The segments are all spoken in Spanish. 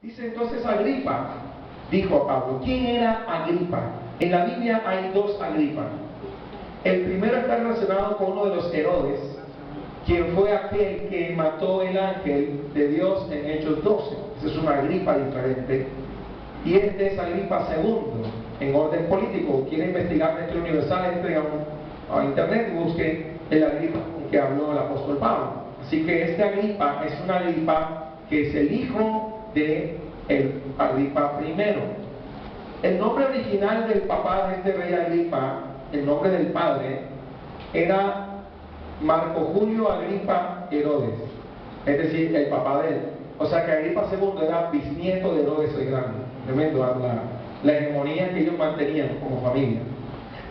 Dice entonces Agripa, dijo a Pablo. ¿Quién era Agripa? En la Biblia hay dos Agripa. El primero está relacionado con uno de los Herodes, quien fue aquel que mató el ángel de Dios en Hechos 12. Ese es una Agripa diferente. Y este es Agripa II, en orden político. Quiere investigar dentro de Universal, entre a internet y busque el Agripa que habló el apóstol Pablo. Así que este Agripa es una Agripa que es el hijo de el Agripa I. El nombre original del papá de este rey Agripa, el nombre del padre, era Marco Julio Agripa Herodes, es decir, el papá de él. O sea que Agripa II era bisnieto de Herodes el Grande. Tremendo la hegemonía que ellos mantenían como familia.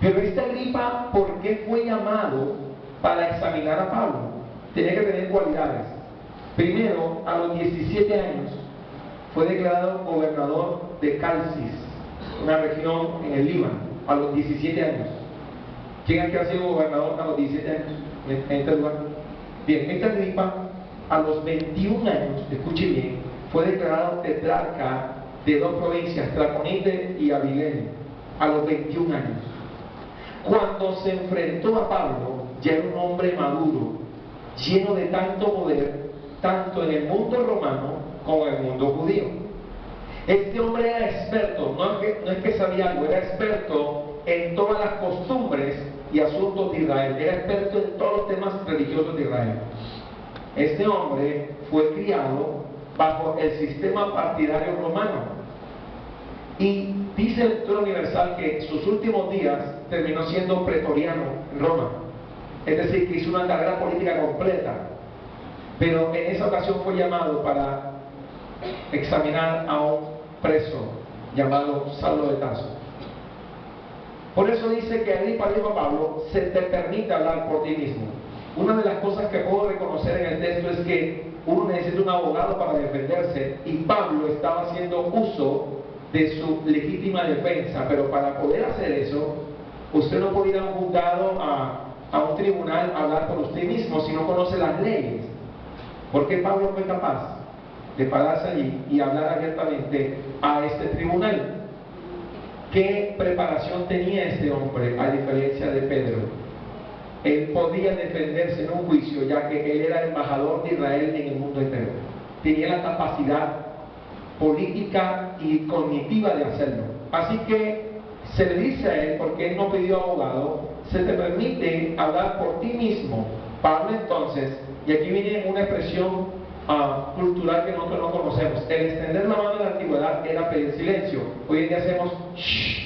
Pero este Agripa, ¿por qué fue llamado para examinar a Pablo? Tenía que tener cualidades. Primero, a los 17 años, fue declarado gobernador de Calcis, una región en el Líbano, a los 17 años. ¿Quién aquí ha sido gobernador a los 17 años en este lugar? Bien, esta Agripa, a los 21 años, escuche bien, fue declarado tetrarca de dos provincias, Traconite y Abilene, a los 21 años. Cuando se enfrentó a Pablo, ya era un hombre maduro, lleno de tanto poder, tanto en el mundo romano como en el mundo judío. Este hombre era experto, no es que sabía algo, era experto en todas las costumbres y asuntos de Israel, era experto en todos los temas religiosos de Israel. Este hombre fue criado bajo el sistema partidario romano y dice el Lector Universal que sus últimos días terminó siendo pretoriano en Roma, es decir, que hizo una carrera política completa, pero en esa ocasión fue llamado para examinar a un preso llamado Saulo de Tarso. Por eso dice que Agripa dijo a Pablo: se te permite hablar por ti mismo. Una de las cosas que puedo reconocer en el texto es que uno necesita un abogado para defenderse, y Pablo estaba haciendo uso de su legítima defensa, pero para poder hacer eso, usted no puede ir a un juzgado, a un tribunal, a hablar por usted mismo si no conoce las leyes. ¿Por qué Pablo fue capaz de pararse allí y hablar abiertamente a este tribunal? ¿Qué preparación tenía este hombre a diferencia de Pedro? Él podía defenderse en un juicio, ya que él era embajador de Israel en el mundo entero. Tenía la capacidad política y cognitiva de hacerlo. Así que se le dice a él, porque él no pidió abogado: se te permite hablar por ti mismo. Pablo entonces, y aquí viene una expresión cultural que nosotros no conocemos, el extender la mano en la antigüedad era pedir silencio. Hoy en día hacemos shh.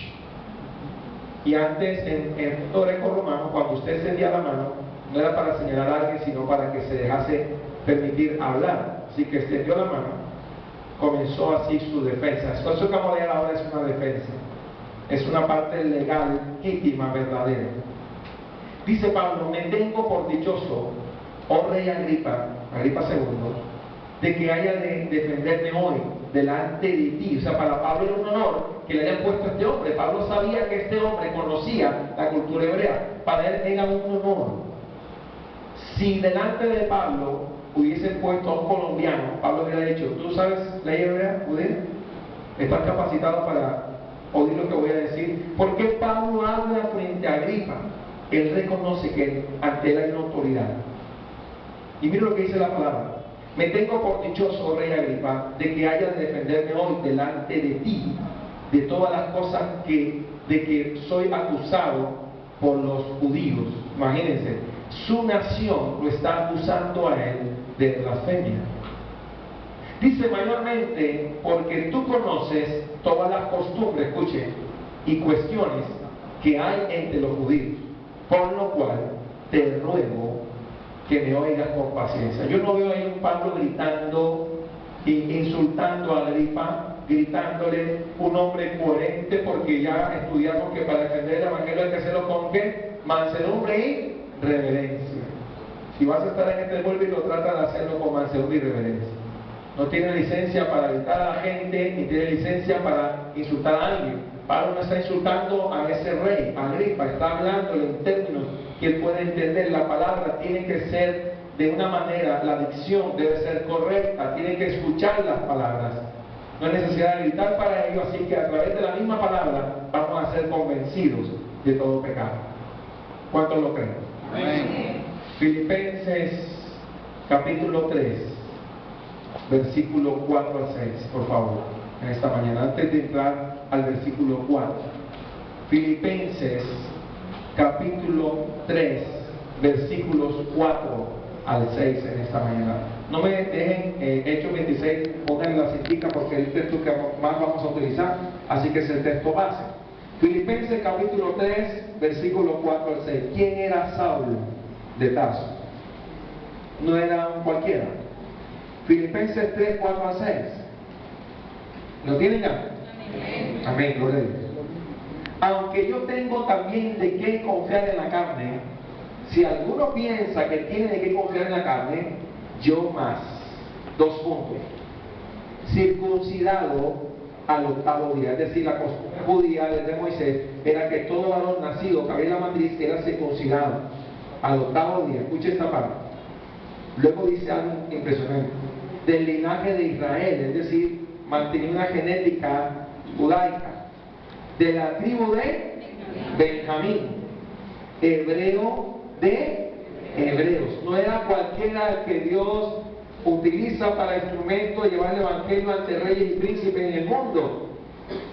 Y antes, en el mundo greco-romano, cuando usted extendía la mano, no era para señalar a alguien, sino para que se dejase permitir hablar. Así que extendió la mano, comenzó así su defensa. Eso que vamos a leer ahora es una defensa, es una parte legal, íntima, verdadera. Dice Pablo: me tengo por dichoso, oh rey Agripa II, de que haya de defenderme hoy delante de ti. O sea, para Pablo era un honor que le hayan puesto a este hombre. Pablo sabía que este hombre conocía la cultura hebrea. Para él era un honor. Si delante de Pablo hubiesen puesto a un colombiano, Pablo hubiera dicho: ¿tú sabes ley hebrea, judía? ¿Estás capacitado para oír lo que voy a decir? ¿Por qué Pablo habla frente a Agripa? Él reconoce que ante él hay una autoridad. Y mira lo que dice la palabra: me tengo por dichoso, rey Agripa, de que haya de defenderme hoy delante de ti de todas las cosas de que soy acusado por los judíos. Imagínense, su nación lo está acusando a él de blasfemia. Dice: mayormente porque tú conoces todas las costumbres, escuche, y cuestiones que hay entre los judíos, por lo cual te ruego que me oigas con paciencia. Yo no veo ahí un Pablo gritando e insultando a Agripa, gritándole, un hombre coherente, porque ya estudiamos que para defender el evangelio hay que hacerlo con ¿qué? Mansedumbre y reverencia. Si vas a estar en este púlpito, trata de hacerlo con mansedumbre y reverencia. No tiene licencia para gritar a la gente, ni tiene licencia para insultar a alguien. Pablo no está insultando a ese rey, Agripa, está hablándole en términos que él puede entender. La palabra tiene que ser de una manera, la dicción debe ser correcta, tiene que escuchar las palabras. no hay necesidad de gritar para ello, así que a través de la misma palabra vamos a ser convencidos de todo pecado. ¿Cuántos lo creen? Amén. Filipenses capítulo 3, versículo 4 al 6, por favor, en esta mañana, antes de entrar al versículo 4. Filipenses capítulo 3, versículos 4 al 6 en esta mañana. No me dejen Hechos 26, pongan la citica porque es el texto que más vamos a utilizar, así que es el texto base. Filipenses capítulo 3, versículo 4 al 6. ¿Quién era Saulo de Tarso? No era un cualquiera. Filipenses 3, 4 al 6. ¿Lo tienen ya? Amén. Amén, gloria a Dios. Aunque yo tengo también de qué confiar en la carne, si alguno piensa que tiene de qué confiar en la carne, yo más. 2 puntos. Circuncidado al 8º día, es decir, la costumbre judía desde Moisés era que todo varón nacido, que había en la matriz, era circuncidado al 8º día. Escuche esta parte. Luego dice algo impresionante: del linaje de Israel, es decir, mantenía una genética judaica, de la tribu de Benjamín, hebreo de hebreos. No era cualquiera que Dios utiliza para instrumento de llevar el evangelio ante reyes y príncipes en el mundo.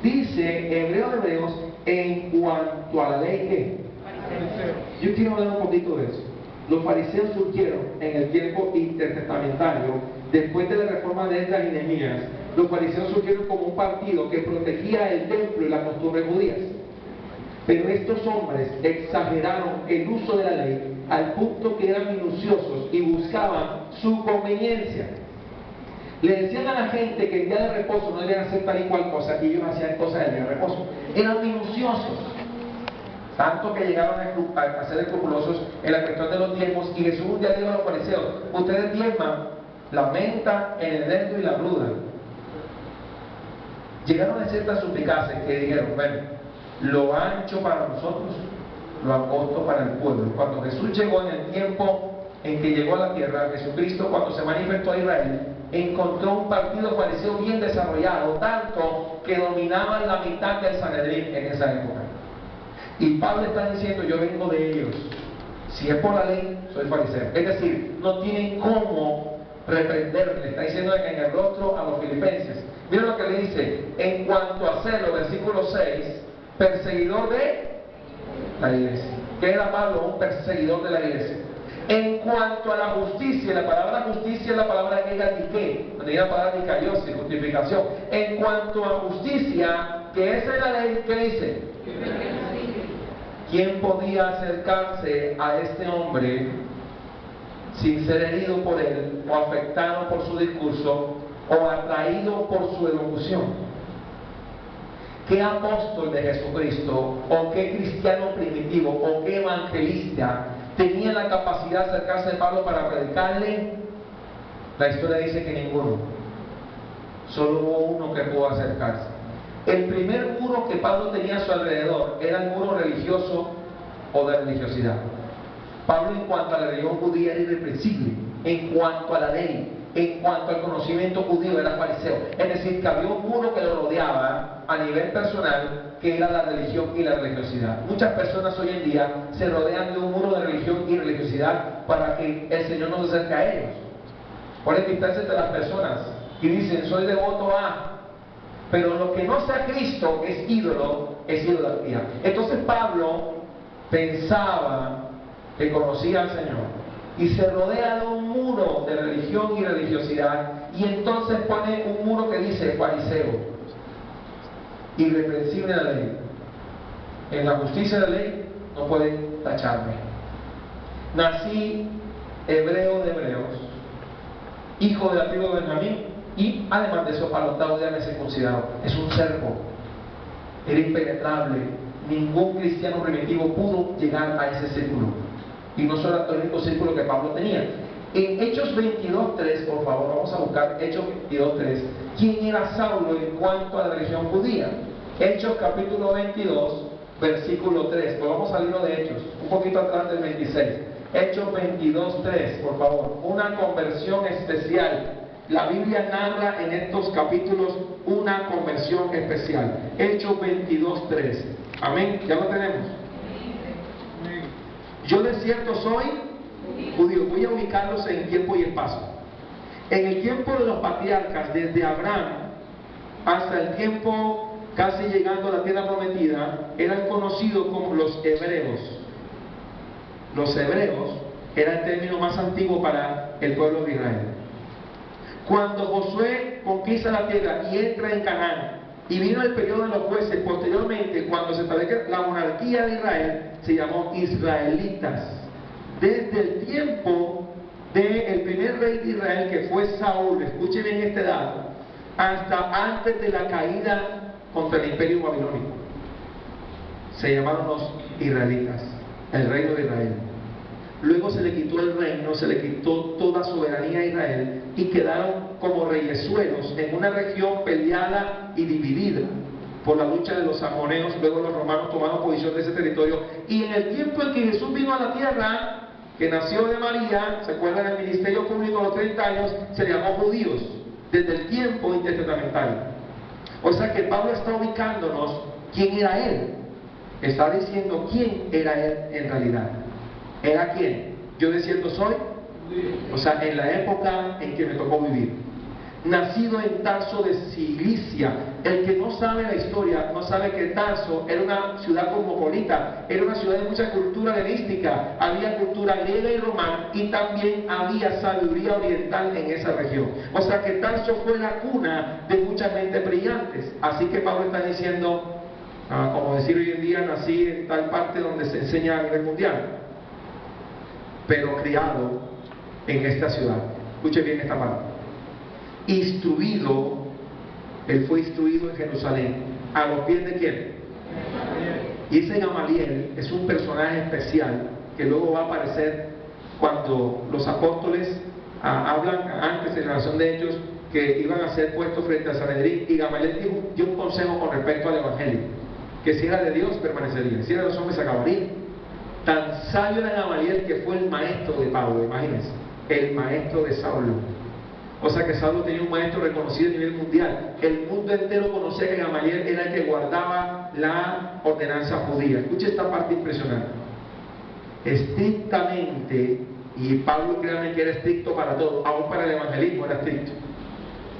Dice hebreo de hebreos en cuanto a la ley que. Yo quiero hablar un poquito de eso. Los fariseos surgieron en el tiempo intertestamentario, después de la reforma de Esdras y Nehemías. Los fariseos surgieron como un partido que protegía el templo y las costumbres judías. Pero estos hombres exageraron el uso de la ley al punto que eran minuciosos y buscaban su conveniencia. Le decían a la gente que el día de reposo no debían hacer tal y cual cosa, y ellos hacían cosas del día de reposo. Eran minuciosos, tanto que llegaron a ser escrupulosos en la cuestión de los diezmos. Y Jesús un día dijo a los fariseos: ustedes diezman la menta, el eneldo y la ruda. Llegaron a ser tan suplicaces que dijeron: bueno, lo ancho para nosotros, lo angosto para el pueblo. Cuando Jesús llegó, en el tiempo en que llegó a la tierra, Jesucristo, cuando se manifestó a Israel, encontró un partido fariseo bien desarrollado, tanto que dominaban la mitad del Sanedrín en esa época. Y Pablo está diciendo: yo vengo de ellos. Si es por la ley, soy fariseo. Es decir, no tienen cómo reprenderle. Está diciendo que en el rostro a los filipenses. Miren lo que le dice: en cuanto a celo, versículo 6, perseguidor de la iglesia. ¿Qué era Pablo? Un perseguidor de la iglesia. En cuanto a la justicia, la palabra justicia es la palabra griega dike, donde viene la palabra dikaios, justificación. En cuanto a justicia, que esa es la ley, ¿qué dice? ¿Quién podía acercarse a este hombre sin ser herido por él, o afectado por su discurso, o atraído por su elocución? ¿Qué apóstol de Jesucristo, o qué cristiano primitivo, o qué evangelista tenía la capacidad de acercarse a Pablo para predicarle? La historia dice que ninguno. Solo hubo uno que pudo acercarse. El primer muro que Pablo tenía a su alrededor era el muro religioso o de religiosidad. Pablo, en cuanto a la religión judía, era irreprensible. En cuanto a la ley, en cuanto al conocimiento judío, era fariseo. Es decir, que había un muro que lo rodeaba a nivel personal, que era la religión y la religiosidad. Muchas personas hoy en día se rodean de un muro de religión y religiosidad para que el Señor no se acerque a ellos. Ponen distancia entre las personas y dicen: soy devoto a... Pero lo que no sea Cristo es ídolo, es idolatría. Entonces Pablo pensaba que conocía al Señor y se rodea de un muro de religión y religiosidad, y entonces pone un muro que dice fariseo, irreprensible en la ley. En la justicia de la ley no pueden tacharme. Nací hebreo de hebreos, hijo de la tribu de Benjamín, y además de eso, para el 8º día me circuncidado. Es un cerco, era impenetrable. Ningún cristiano primitivo pudo llegar a ese círculo, y no solo el único círculo que Pablo tenía. En Hechos 22:3, por favor, vamos a buscar Hechos 22:3. ¿Quién era Saulo en cuanto a la religión judía? Hechos capítulo 22, versículo 3. Pues vamos a salirlo de Hechos, un poquito atrás del 26. Hechos 22:3, por favor. Una conversión especial la Biblia narra en estos capítulos una conversión especial. Hechos 22:3. Amén. ¿Ya lo tenemos? Yo de cierto soy judío. Voy a ubicarlos en tiempo y espacio. En el tiempo de los patriarcas, desde Abraham hasta el tiempo casi llegando a la tierra prometida, eran conocidos como los hebreos. Los hebreos era el término más antiguo para el pueblo de Israel. Cuando Josué conquista la tierra y entra en Canaán, y vino el periodo de los jueces, posteriormente, cuando se establece la monarquía de Israel, se llamó israelitas. Desde el tiempo del primer rey de Israel, que fue Saúl, escuchen bien este dato, hasta antes de la caída contra el imperio babilónico, se llamaron los israelitas, el reino de Israel. Luego se le quitó el reino, se le quitó toda soberanía a Israel y quedaron como reyesuelos en una región peleada y dividida por la lucha de los amorreos. Luego los romanos tomaron posición de ese territorio, y en el tiempo en que Jesús vino a la tierra, que nació de María, se acuerdan, el ministerio público a los 30 años, se le llamó judíos desde el tiempo intertestamentario. O sea que Pablo está ubicándonos quién era él, está diciendo quién era él en realidad. ¿Era quién? Yo de cierto soy, o sea, en la época en que me tocó vivir. Nacido en Tarso de Cilicia. El que no sabe la historia, no sabe que Tarso era una ciudad cosmopolita, era una ciudad de mucha cultura helenística, había cultura griega y romana, y también había sabiduría oriental en esa región. O sea que Tarso fue la cuna de muchas mentes brillantes. Así que Pablo está diciendo, como decir hoy en día, nací en tal parte donde se enseña a nivel mundial, pero criado en esta ciudad. Escuche bien esta parte. Instruido, él fue instruido en Jerusalén. ¿A los pies de quién? Y ese Gamaliel es un personaje especial que luego va a aparecer cuando los apóstoles hablan antes en la relación de Hechos que iban a ser puestos frente a Sanedrín, y Gamaliel dio un consejo con respecto al evangelio, que si era de Dios permanecería, si era de los hombres se acabaría. Tan sabio era Gamaliel que fue el maestro de Pablo, imagínense, el maestro de Saulo. O sea que Saulo tenía un maestro reconocido a nivel mundial. El mundo entero conocía que Gamaliel era el que guardaba la ordenanza judía. Escuche esta parte impresionante. Estrictamente, y Pablo créanme que era estricto para todo, aún para el evangelismo era estricto.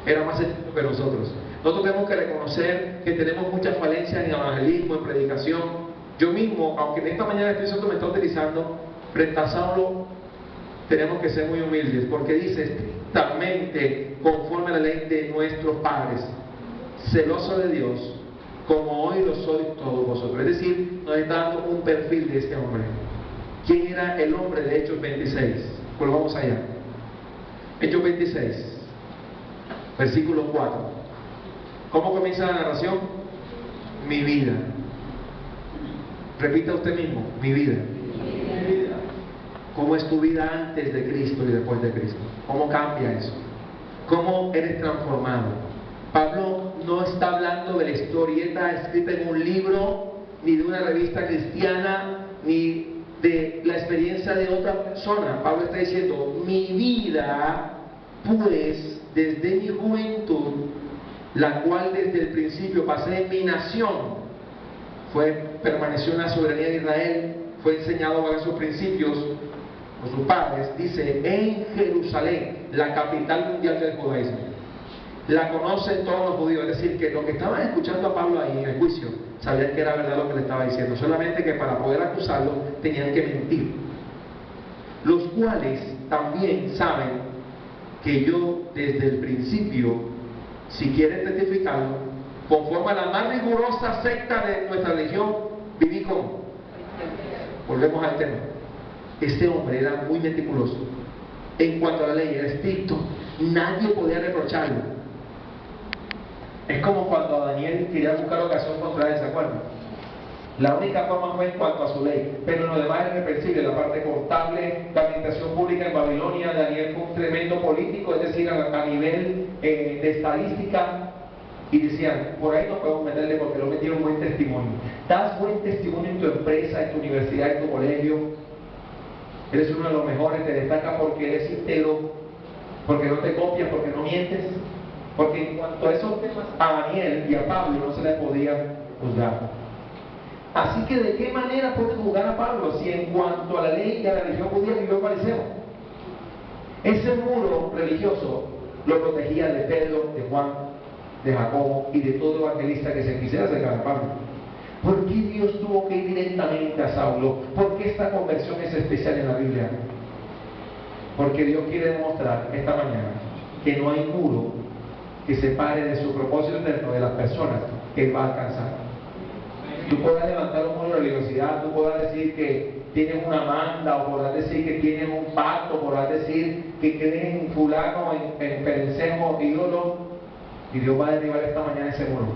Era más estricto que nosotros. Nosotros tenemos que reconocer que tenemos muchas falencias en evangelismo, en predicación. Yo mismo, aunque en esta mañana el Espíritu Santo me está utilizando, frente a Saulo, tenemos que ser muy humildes, porque dice estrictamente conforme a la ley de nuestros padres, celoso de Dios, como hoy lo sois todos vosotros. Es decir, nos está dando un perfil de este hombre. ¿Quién era el hombre de Hechos 26? Pues vamos allá. Hechos 26, versículo 4. ¿Cómo comienza la narración? Mi vida. Repita usted mismo, mi vida. ¿Cómo es tu vida antes de Cristo y después de Cristo? ¿Cómo cambia eso? ¿Cómo eres transformado? Pablo no está hablando de la historieta escrita en un libro, ni de una revista cristiana, ni de la experiencia de otra persona. Pablo está diciendo, mi vida, pues, desde mi juventud, la cual desde el principio pasé en mi nación, permaneció en la soberanía de Israel, fue enseñado a sus principios por sus padres, dice, en Jerusalén, la capital mundial del judaísmo. La conocen todos los judíos, es decir, que los que estaban escuchando a Pablo ahí en el juicio sabían que era verdad lo que le estaba diciendo, solamente que para poder acusarlo tenían que mentir. Los cuales también saben que yo desde el principio, si quieren testificarlo, conforme a la más rigurosa secta de nuestra religión, viví como. Volvemos al tema. Este hombre era muy meticuloso. En cuanto a la ley, era estricto. Nadie podía reprocharlo. Es como cuando Daniel quería buscar ocasión contra él, ¿se acuerdan? La única forma fue en cuanto a su ley, pero en lo demás es irreprensible. La parte contable, la administración pública en Babilonia, Daniel fue un tremendo político, es decir, a nivel de estadística. Y decían, por ahí no podemos meterle porque no metieron buen testimonio. Das buen testimonio en tu empresa, en tu universidad, en tu colegio. Eres uno de los mejores, te destaca porque eres íntegro. porque no te copias, porque no mientes. Porque en cuanto a esos temas, a Daniel y a Pablo no se les podía juzgar. Así que ¿de qué manera pueden juzgar a Pablo si en cuanto a la ley y a la religión judía vivió el fariseo? Ese muro religioso lo protegía de Pedro, de Juan, de Jacobo y de todo evangelista que se quisiera acercar a Pablo. ¿Por qué Dios tuvo que ir directamente a Saulo? ¿Por qué esta conversión es especial en la Biblia? Porque Dios quiere demostrar esta mañana que no hay muro que separe de su propósito eterno de las personas que Él va a alcanzar. Tú podrás levantar un muro de religiosidad, tú podrás decir que tienes una manda, o podrás decir que tienes un pacto, podrás decir que crees en fulano, en perencejo, ídolo, y Dios va a derribar esta mañana ese muro.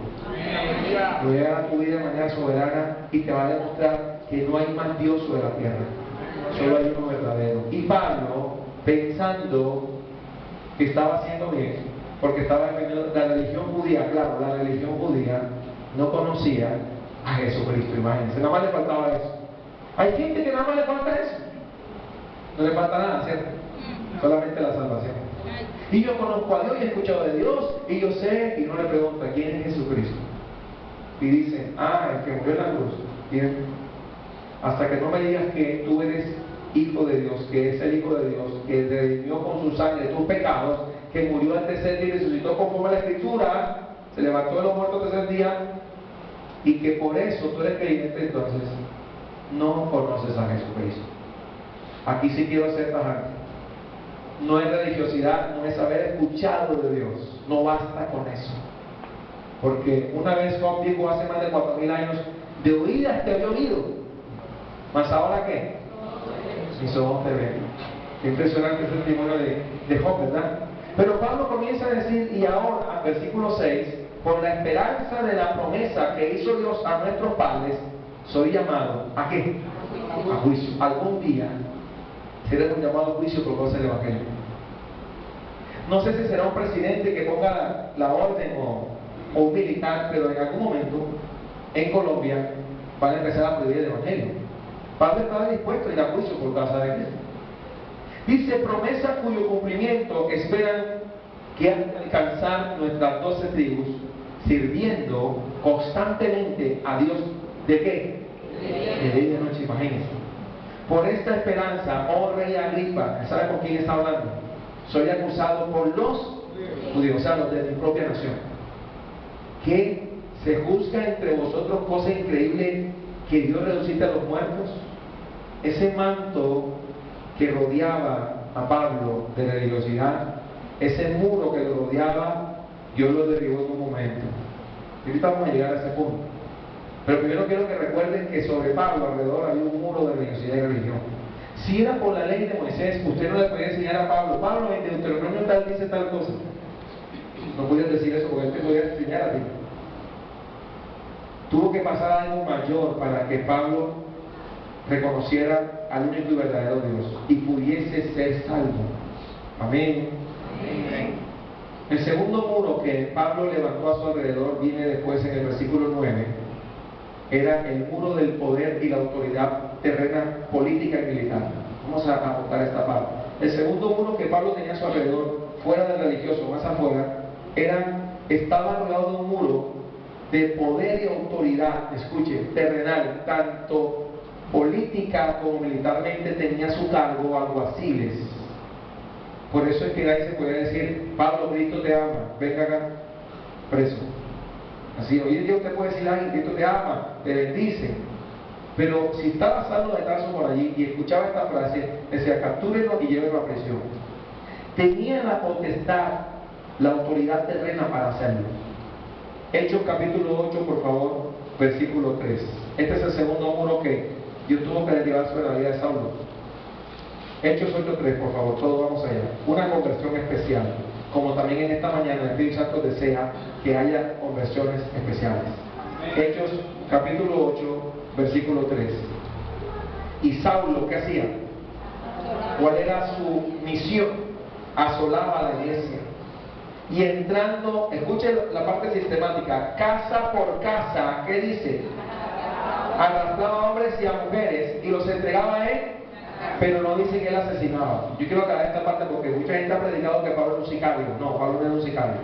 Lo va a llegar a tu vida de manera soberana y te va a demostrar que no hay más Dios sobre la tierra, solo hay uno verdadero. Y Pablo, pensando que estaba haciendo bien, porque estaba en la religión judía, claro, la religión judía no conocía a Jesucristo, imagínense, nada más le faltaba eso. Hay gente que nada más le falta eso, no le falta nada, ¿cierto? Solamente la salvación. Y yo conozco a Dios y he escuchado de Dios y yo sé, y no le pregunta quién es Jesucristo. Y dicen, el que murió en la cruz. Bien, hasta que no me digas que tú eres hijo de Dios, que es el hijo de Dios, que redimió con su sangre tus pecados, que murió al tercer día y resucitó conforme a la Escritura, se levantó de los muertos al tercer día, y que por eso tú eres creyente, entonces no conoces a Jesucristo. Aquí sí quiero ser tajante. No es religiosidad, no es haber escuchado de Dios, no basta con eso. Porque una vez Job dijo hace más de 4000 años, de oídas te había oído, mas ahora ¿qué? Mis ojos te ven. Qué impresionante ese testimonio de Job, ¿verdad? Pero Pablo comienza a decir, y ahora, versículo 6, por la esperanza de la promesa que hizo Dios a nuestros padres, soy llamado, ¿a qué? A juicio. Algún día seremos llamados a juicio por causa del Evangelio. No sé si será un presidente que ponga la orden o un militar, pero en algún momento en Colombia van a empezar a prohibir el Evangelio. Pablo estaba dispuesto a ir a juicio por causa de Cristo. Dice, promesa cuyo cumplimiento esperan que han de alcanzar nuestras 12 tribus, sirviendo constantemente a Dios. ¿De qué? De día y de noche, imagínense. Por esta esperanza, oh rey Agripa, ¿sabe con quién está hablando? Soy acusado por los judíos, o sea, los de mi propia nación. Que se juzga entre vosotros cosa increíble, que Dios resucita a los muertos. Ese manto que rodeaba a Pablo de religiosidad, ese muro que lo rodeaba, Dios lo derribó en un momento. Y ahorita vamos a llegar a ese punto. Pero primero quiero que recuerden que sobre Pablo alrededor había un muro de religiosidad y religión. Si era por la ley de Moisés, usted no le podía enseñar a Pablo en Deuteronomio tal dice tal cosa. No podías decir eso porque él te podía enseñar a ti. Tuvo que pasar algo mayor para que Pablo reconociera al único y verdadero Dios y pudiese ser salvo. Amén. Amén. El segundo muro que Pablo levantó a su alrededor viene después en el versículo 9. Era el muro del poder y la autoridad terrena, política y militar. Vamos a apuntar esta parte. El segundo muro que Pablo tenía a su alrededor, fuera del religioso, más afuera, estaba rodeado de un muro de poder y autoridad, escuche, terrenal, tanto política como militarmente tenía a su cargo alguaciles. Por eso es que ahí se puede decir, Pablo, Cristo te ama, venga acá, preso. Así, hoy en día usted puede decir, Cristo te ama, te bendice. Pero si estaba Saulo de Tarso por allí y escuchaba esta frase, decía, captúrenlo y llévenlo a prisión. Tenía la potestad, la autoridad terrena para hacerlo. Hechos capítulo 8, por favor, versículo 3. Este es el segundo muro que Dios tuvo que derribar sobre la vida de Saulo. Hechos 8:3, por favor, todos vamos allá. Una conversión especial. Como también en esta mañana el Espíritu Santo desea que haya conversiones especiales. Hechos capítulo 8, versículo 3. ¿Y Saulo qué hacía? ¿Cuál era su misión? Asolaba a la iglesia. Y entrando, escuchen la parte sistemática, casa por casa, ¿qué dice? Arrastraba a hombres y a mujeres y los entregaba en Pero no dice que él asesinaba. Yo quiero aclarar esta parte porque mucha gente ha predicado que Pablo era un sicario. No, Pablo no era un sicario.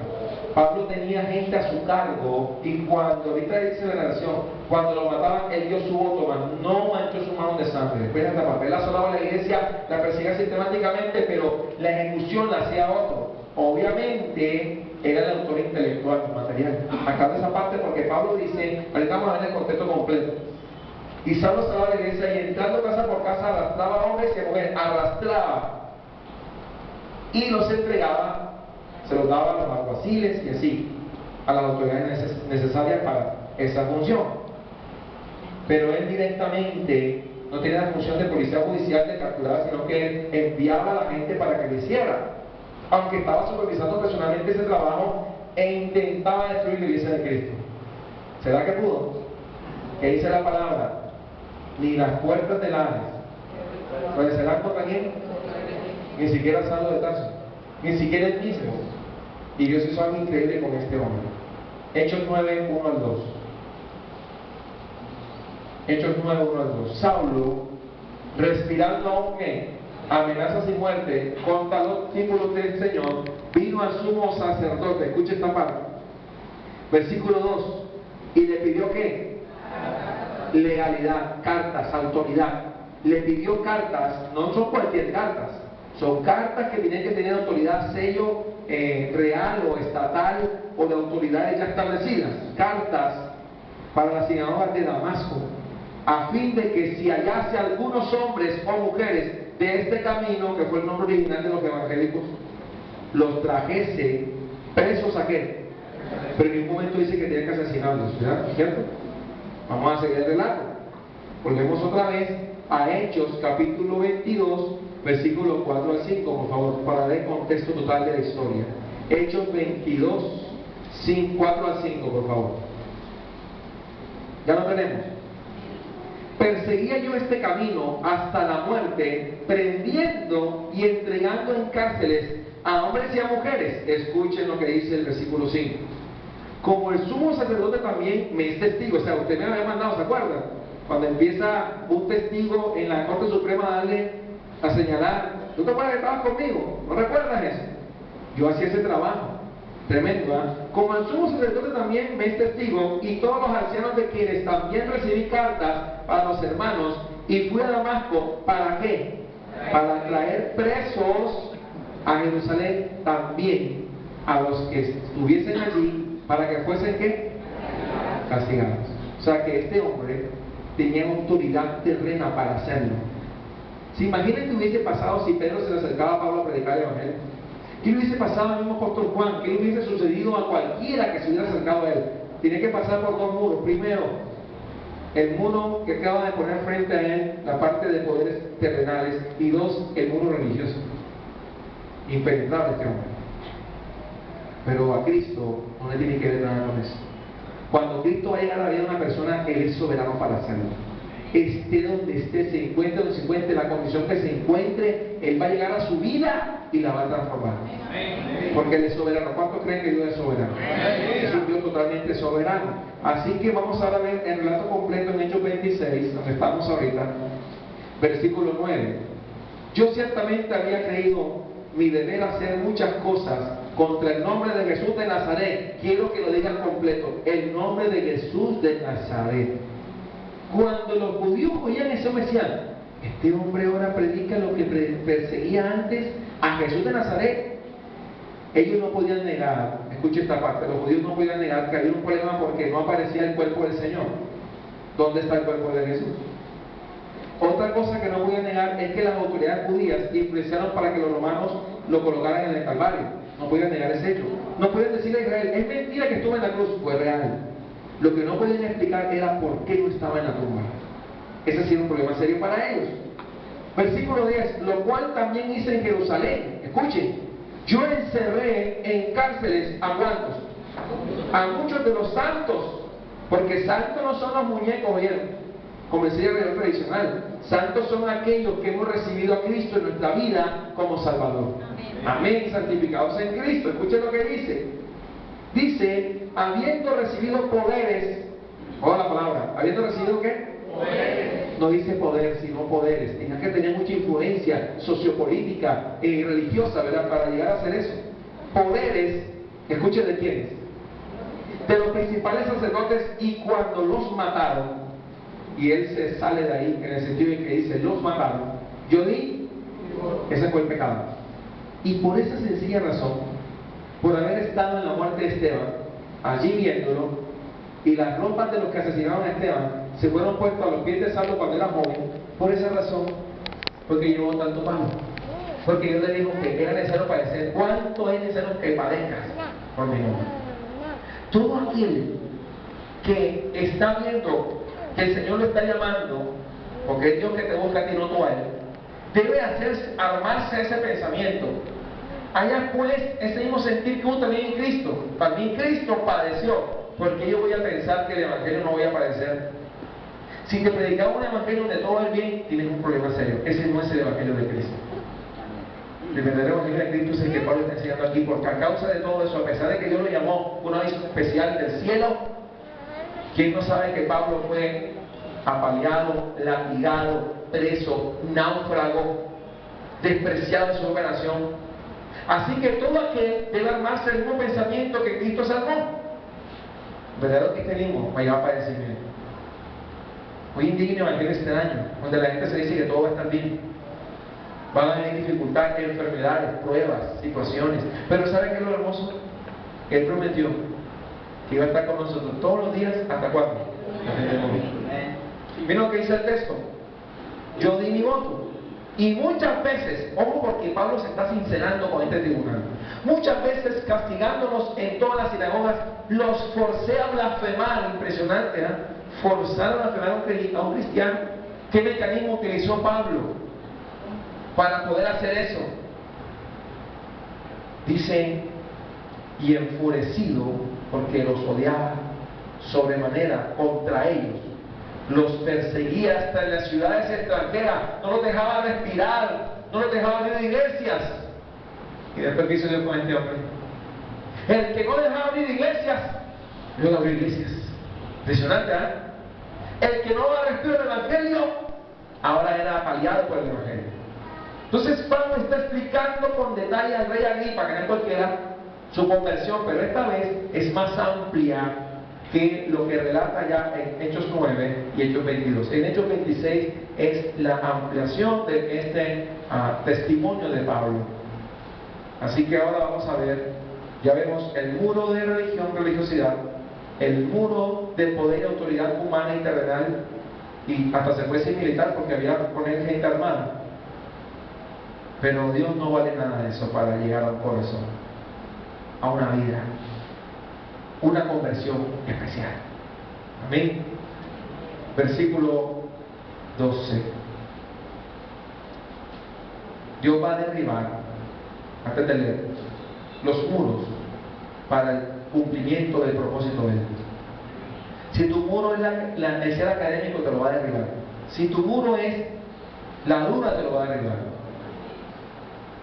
Pablo tenía gente a su cargo y cuando, ahorita dice la narración, cuando lo mataban, él dio su voto, no manchó su mano de sangre. Después de esta parte, él asolaba la iglesia, la perseguía sistemáticamente, pero la ejecución la hacía otro. Obviamente, era el autor intelectual, material. Acá de esa parte porque Pablo dice, ahorita vamos a ver el contexto completo. Y Saulo asolaba la iglesia y entrando casa por casa arrastraba a hombres y a mujeres, arrastraba y los entregaba, se los daba a los alguaciles y así, a las autoridades necesarias para esa función. Pero él directamente no tenía la función de policía judicial de capturar, sino que enviaba a la gente para que lo hiciera, aunque estaba supervisando personalmente ese trabajo e intentaba destruir la iglesia de Cristo. ¿Será que pudo? ¿Qué dice la palabra? Ni las puertas del Hades florecerán contra quién, ni siquiera Saulo de Tarso, ni siquiera él mismo. Y Dios hizo algo increíble con este hombre. Hechos 9, 1 al 2. Hechos 9, 1 al 2. Saulo, respirando aún amenazas y muerte contra los discípulos del Señor, vino al sumo sacerdote. Escuche esta parte. Versículo 2. Y le pidió ¿qué? Legalidad, cartas, autoridad. Le pidió cartas, no son cualquier cartas, son cartas que tienen que tener autoridad, sello real o estatal o de autoridades ya establecidas. Cartas para las sinagogas de Damasco, a fin de que si hallase algunos hombres o mujeres de este camino, que fue el nombre original de los evangélicos, los trajese presos a qué. Pero en ningún momento dice que tenían que asesinarlos, ¿verdad? ¿Cierto? Vamos a seguir el relato. Volvemos otra vez a Hechos capítulo 22, versículos 4 al 5, por favor, para dar el contexto total de la historia. Hechos 22, 4 al 5, por favor. Ya lo tenemos. Perseguía yo este camino hasta la muerte, prendiendo y entregando en cárceles a hombres y a mujeres. Escuchen lo que dice el versículo 5. Como el sumo sacerdote también me es testigo, o sea, usted me había mandado, ¿se acuerdan? Cuando empieza un testigo en la Corte Suprema a darle, a señalar, ¿tú te acuerdas que estabas conmigo? ¿No recuerdas eso? Yo hacía ese trabajo, tremendo, ¿eh? Como el sumo sacerdote también me es testigo, y todos los ancianos de quienes también recibí cartas para los hermanos, y fui a Damasco, ¿para qué? Para traer presos a Jerusalén también, a los que estuviesen allí, para que fuesen ¿qué? Castigados. O sea que este hombre tenía autoridad terrena para hacerlo. ¿Se imaginan que hubiese pasado si Pedro se le acercaba a Pablo a predicar el evangelio? ¿Qué le hubiese pasado al mismo apóstol Juan? ¿Qué le hubiese sucedido a cualquiera que se hubiera acercado a él? Tiene que pasar por dos muros. Primero, el muro que acaba de poner frente a él, la parte de poderes terrenales, y dos, el muro religioso. Impenetrable este hombre. Pero a Cristo no le tiene que ver nada con eso. Cuando Cristo va a llegar a la vida de una persona, Él es soberano para hacerlo. Esté donde esté, se encuentre donde se encuentre, la condición que se encuentre, Él va a llegar a su vida y la va a transformar. Porque Él es soberano. ¿Cuántos creen que Dios es soberano? Es un Dios totalmente soberano. Así que vamos ahora a ver el relato completo en Hechos 26, donde estamos ahorita, versículo 9. Yo ciertamente había creído mi deber hacer muchas cosas contra el nombre de Jesús de Nazaret. Quiero que lo digan completo: el nombre de Jesús de Nazaret. Cuando los judíos oían eso, me decían: este hombre ahora predica lo que perseguía antes a Jesús de Nazaret. Ellos no podían negar, escuche esta parte, los judíos no podían negar que había un problema porque no aparecía el cuerpo del Señor. ¿Dónde está el cuerpo de Jesús? Otra cosa que no podían negar es que las autoridades judías influenciaron para que los romanos lo colocaran en el Calvario. No podían negar ese hecho. No podían decirle a Israel: es mentira que estuvo en la cruz. Fue real. Lo que no podían explicar era por qué no estaba en la tumba. Ese sí era un problema serio para ellos. Versículo 10. Lo cual también hice en Jerusalén. Escuchen. Yo encerré en cárceles a cuantos, a muchos de los santos, porque santos no son los muñecos, ¿oyeron? Como decía el religión tradicional. Santos son aquellos que hemos recibido a Cristo en nuestra vida como Salvador. Amén. Santificados en Cristo. Escuchen lo que dice. Dice: habiendo recibido poderes, oiga la palabra, habiendo recibido ¿qué? Poderes. no dice poder, sino poderes. Tenía que tener mucha influencia sociopolítica y religiosa, ¿verdad?, para llegar a hacer eso. Poderes, escuchen de quiénes, de los principales sacerdotes, y cuando los mataron, y él se sale de ahí en el sentido en que dice, los mataron, yo di, ese fue el pecado. Y por esa sencilla razón, por haber estado en la muerte de Esteban, allí viéndolo, y las ropas de los que asesinaron a Esteban se fueron puestas a los pies de Saulo cuando era joven, por esa razón, porque llevó tanto malo. Porque Dios le dijo que era necesario padecer. ¿Cuánto es necesario que padezcas por mi nombre? Todo aquel que está viendo que el Señor lo está llamando, porque es Dios que te busca a ti, no tú a Él, debe armarse ese pensamiento. Allá pues, ese mismo sentir que hubo también en Cristo. También Cristo padeció. Porque yo voy a pensar que el Evangelio no voy a padecer. Si te predicaba un Evangelio donde todo es bien, tienes un problema serio. Ese no es el Evangelio de Cristo. El verdadero Evangelio de Cristo es el que Pablo está enseñando aquí, porque a causa de todo eso, a pesar de que Dios lo llamó una misión especial del cielo, ¿quién no sabe que Pablo fue apaleado, latigado, preso, náufrago, despreciado en su operación? Así que todo aquel debe armarse el mismo pensamiento que Cristo salvó. Verdadero cristianismo va a llevar padecimiento. Hoy en día hay un evangelio extraño, donde la gente se dice que todo va a estar bien. Van a venir dificultades, enfermedades, pruebas, situaciones. Pero ¿saben qué es lo hermoso? Él prometió que iba a estar con nosotros todos los días. ¿Hasta cuándo? Hasta el momento. Miren lo que dice el texto. Yo di mi voto. Y muchas veces, ojo, porque Pablo se está sincerando con este tribunal, muchas veces castigándonos en todas las sinagogas, los forcé a blasfemar. Impresionante, ¿eh? Forzar a blasfemar a un cristiano. ¿Qué mecanismo utilizó Pablo para poder hacer eso? Dice, y enfurecido porque los odiaba sobremanera contra ellos, los perseguía hasta en las ciudades extranjeras, no los dejaba respirar, no los dejaba abrir iglesias. Y después, ¿qué hizo Dios con este hombre? El que no dejaba abrir iglesias, luego abrió iglesias. Impresionante, ¿eh? El que no daba respiro al Evangelio, ahora era apaleado por el Evangelio. Entonces Pablo está explicando con detalle al rey Agripa, que no es cualquiera, su conversión, pero esta vez es más amplia que lo que relata ya en Hechos 9 y Hechos 22. En Hechos 26 es la ampliación de este testimonio de Pablo. Así que ahora vamos a ver, ya vemos el muro de religión, religiosidad, el muro de poder y autoridad humana y terrenal, y hasta se fue sin militar porque había que poner gente armada. Pero Dios no vale nada de eso para llegar a un corazón, a una vida, una conversión especial. Amén. Versículo 12. Dios va a derribar, antes de leer, los muros para el cumplimiento del propósito de Dios. Si tu muro es el ser académico, te lo va a derribar. Si tu muro es la duda, te lo va a derribar.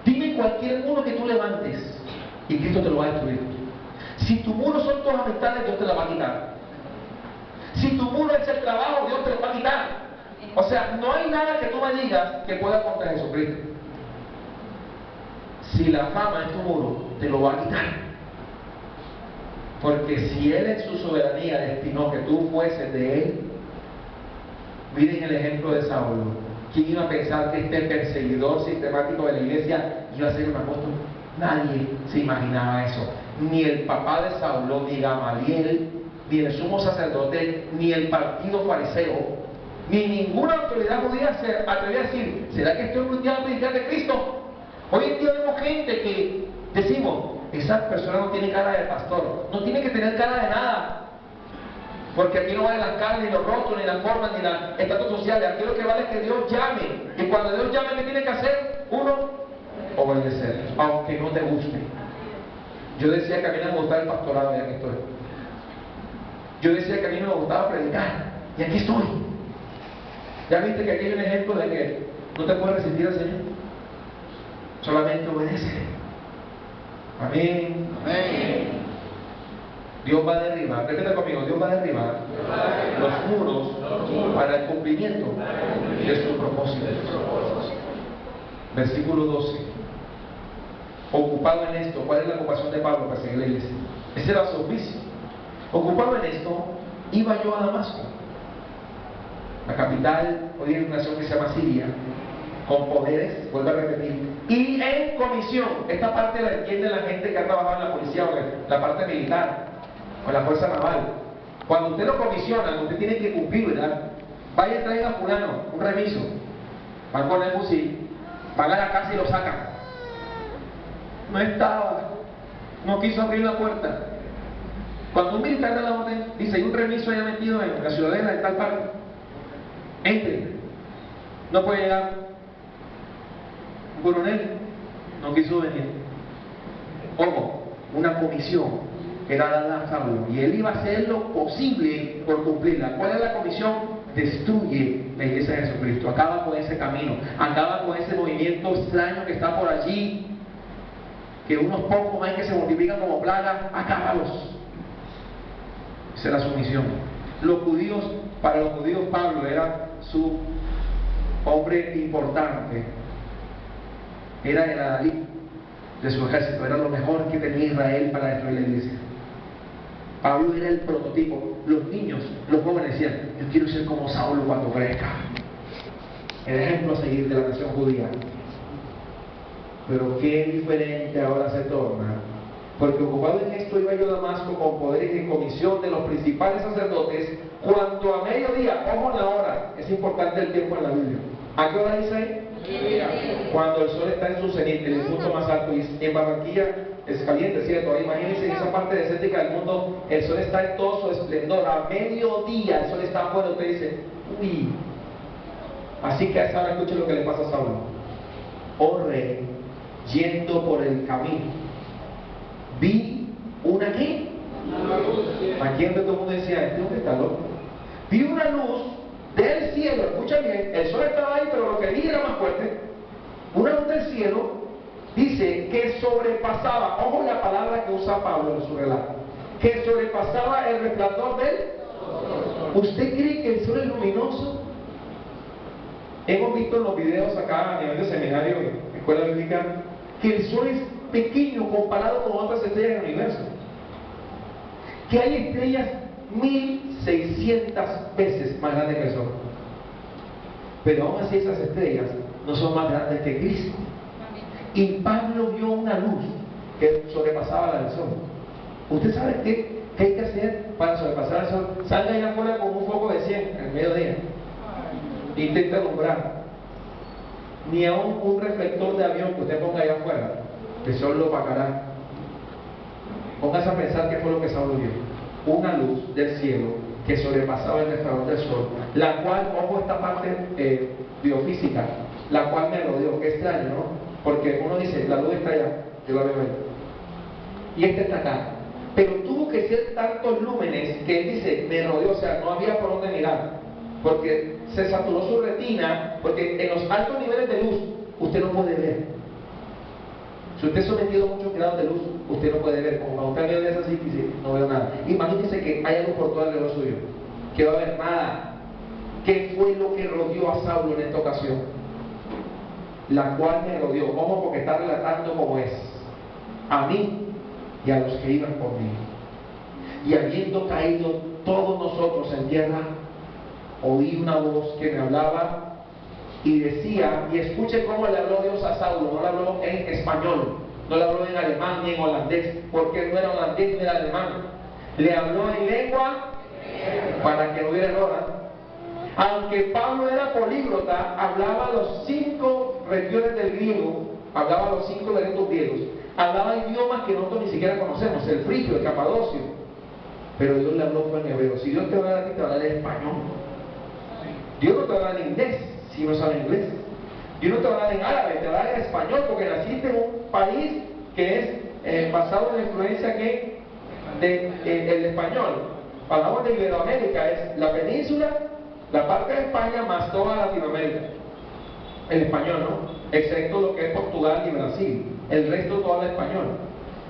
Dime cualquier muro que tú levantes y Cristo te lo va a destruir. Si tu muro son tus amistades, Dios te la va a quitar. Si tu muro es el trabajo, Dios te lo va a quitar. O sea, no hay nada que tú me digas que pueda contra Jesucristo. Si la fama es tu muro, te lo va a quitar. Porque si Él en su soberanía destinó que tú fueses de Él, miren el ejemplo de Saulo. ¿Quién iba a pensar que este perseguidor sistemático de la iglesia iba a ser un apóstol? Nadie se imaginaba eso. Ni el papá de Saulo, ni Gamaliel, ni el sumo sacerdote, ni el partido fariseo, ni ninguna autoridad judía se atrevía a decir, ¿será que estoy un día a predicar de Cristo? Hoy en día vemos gente que decimos, esa persona no tiene cara de pastor, no tiene que tener cara de nada. Porque aquí no vale las carnes, ni los rostros, ni las formas, ni los estatus sociales. Aquí lo que vale es que Dios llame. Y cuando Dios llame, ¿qué tiene que hacer? Uno, obedecer, aunque no te guste. Yo decía que a mí no me gustaba el pastorado, y aquí estoy. Yo decía que a mí no me gustaba predicar, y aquí estoy. Ya viste que aquí hay un ejemplo de que no te puedes resistir al Señor. Solamente obedece. Amén. Amén. Dios va a derribar, repita conmigo, Dios va a derribar los muros para el cumplimiento de sus propósitos. Versículo 12. Ocupado en esto, ¿cuál es la ocupación de Pablo para seguir la iglesia? Ese era su oficio. Ocupado en esto, iba yo a Damasco, la capital, hoy en una nación que se llama Siria, con poderes, vuelvo a repetir, y en comisión. Esta parte la entiende la gente que ha trabajado en la policía o en la parte militar o en la fuerza naval. Cuando usted lo comisiona, usted tiene que cumplir, ¿verdad? Vaya y traiga a fulano, un remiso, van con el fusil, van a la casa y lo sacan. No estaba, no quiso abrir la puerta. Cuando un militar da la orden, dice, hay un remiso allá metido en la ciudadela de tal parte, entre, no puede llegar. Un coronel no quiso venir. Ojo, una comisión era dada a Saulo y él iba a hacer lo posible por cumplirla. ¿Cuál es la comisión? Destruye la iglesia de Jesucristo, acaba con ese camino, acaba con ese movimiento extraño que está por allí, que unos pocos más que se multiplican como plagas, acábalos. Esa era su misión. Los judíos, para los judíos Pablo era su hombre importante, era el adalid de su ejército, era lo mejor que tenía Israel para destruir la iglesia. Pablo era el prototipo. Los niños, los jóvenes decían, yo quiero ser como Saulo cuando crezca, el ejemplo a seguir de la nación judía. Pero qué diferente ahora se torna, porque ocupado en esto iba yo a Damasco con poderes y en comisión de los principales sacerdotes, cuando a mediodía, ojo en la hora, es importante el tiempo en la Biblia. ¿A qué hora dice ahí? Cuando el sol está en su cenit, en el punto más alto. Y en Barranquilla es caliente, ¿cierto? Ahora imagínense en esa parte desértica del mundo, el sol está en todo su esplendor. A mediodía el sol está afuera, usted dice, uy. Así que a esa hora escuche lo que le pasa a Saulo. Oh rey, yendo por el camino, vi una ¿qué? Aquí donde todo el mundo decía, este hombre está loco. Vi una luz del cielo, escucha bien, el sol estaba ahí, pero lo que vi era más fuerte. Una luz del cielo, dice que sobrepasaba, ojo la palabra que usa Pablo en su relato, que sobrepasaba el resplandor del. ¿Usted cree que el sol es luminoso? Hemos visto en los videos acá a nivel de seminario, escuela bíblica, que el sol es pequeño comparado con otras estrellas del universo. Que hay estrellas 1600 veces más grandes que el sol. Pero aún así esas estrellas no son más grandes que Cristo. Y Pablo vio una luz que sobrepasaba la del sol. ¿Usted sabe qué hay que hacer para sobrepasar el sol? Salga allá afuera con un foco de 100 al mediodía. Intenta alumbrar. Ni aún un reflector de avión que usted ponga allá afuera, el sol lo apagará. Póngase a pensar qué fue lo que Saulo vio. Una luz del cielo que sobrepasaba el resplandor del sol, la cual, ojo esta parte biofísica, la cual me rodeó. Qué extraño, ¿no? Porque uno dice, la luz está allá, yo la veo ahí, y esta está acá. Pero tuvo que ser tantos lúmenes que él dice, me rodeó, o sea, no había por dónde mirar, porque se saturó su retina, porque en los altos niveles de luz usted no puede ver. Si usted es sometido a muchos grados de luz, usted no puede ver. Como cuando usted ve así, dice, no veo nada. Imagínese que hay algo por todo alrededor suyo, que va a haber nada. ¿Qué fue lo que rodeó a Saulo en esta ocasión? La cual me rodeó. Ojo, porque está relatando como es. A mí y a los que iban conmigo. Y habiendo caído todos nosotros en tierra, oí una voz que me hablaba y decía, y escuche cómo le habló Dios a Saulo. No le habló en español, no le habló en alemán ni en holandés, porque no era holandés ni era alemán. Le habló en lengua para que no hubiera error. Aunque Pablo era políglota, hablaba los 5 regiones del griego, hablaba los 5 dialectos griegos, hablaba idiomas que nosotros ni siquiera conocemos, el frigio, el capadocio. Pero Dios le habló en hebreo. Si Dios te va a hablar, te va a hablar en español. Dios no te va a hablar en inglés si no sabe inglés. Dios no te va a hablar en árabe, te va a hablar en español, porque naciste en un país que es basado en la influencia que el español. Hablamos de Iberoamérica, es la península, la parte de España más toda Latinoamérica. El español, ¿no? Excepto lo que es Portugal y Brasil. El resto todo habla español.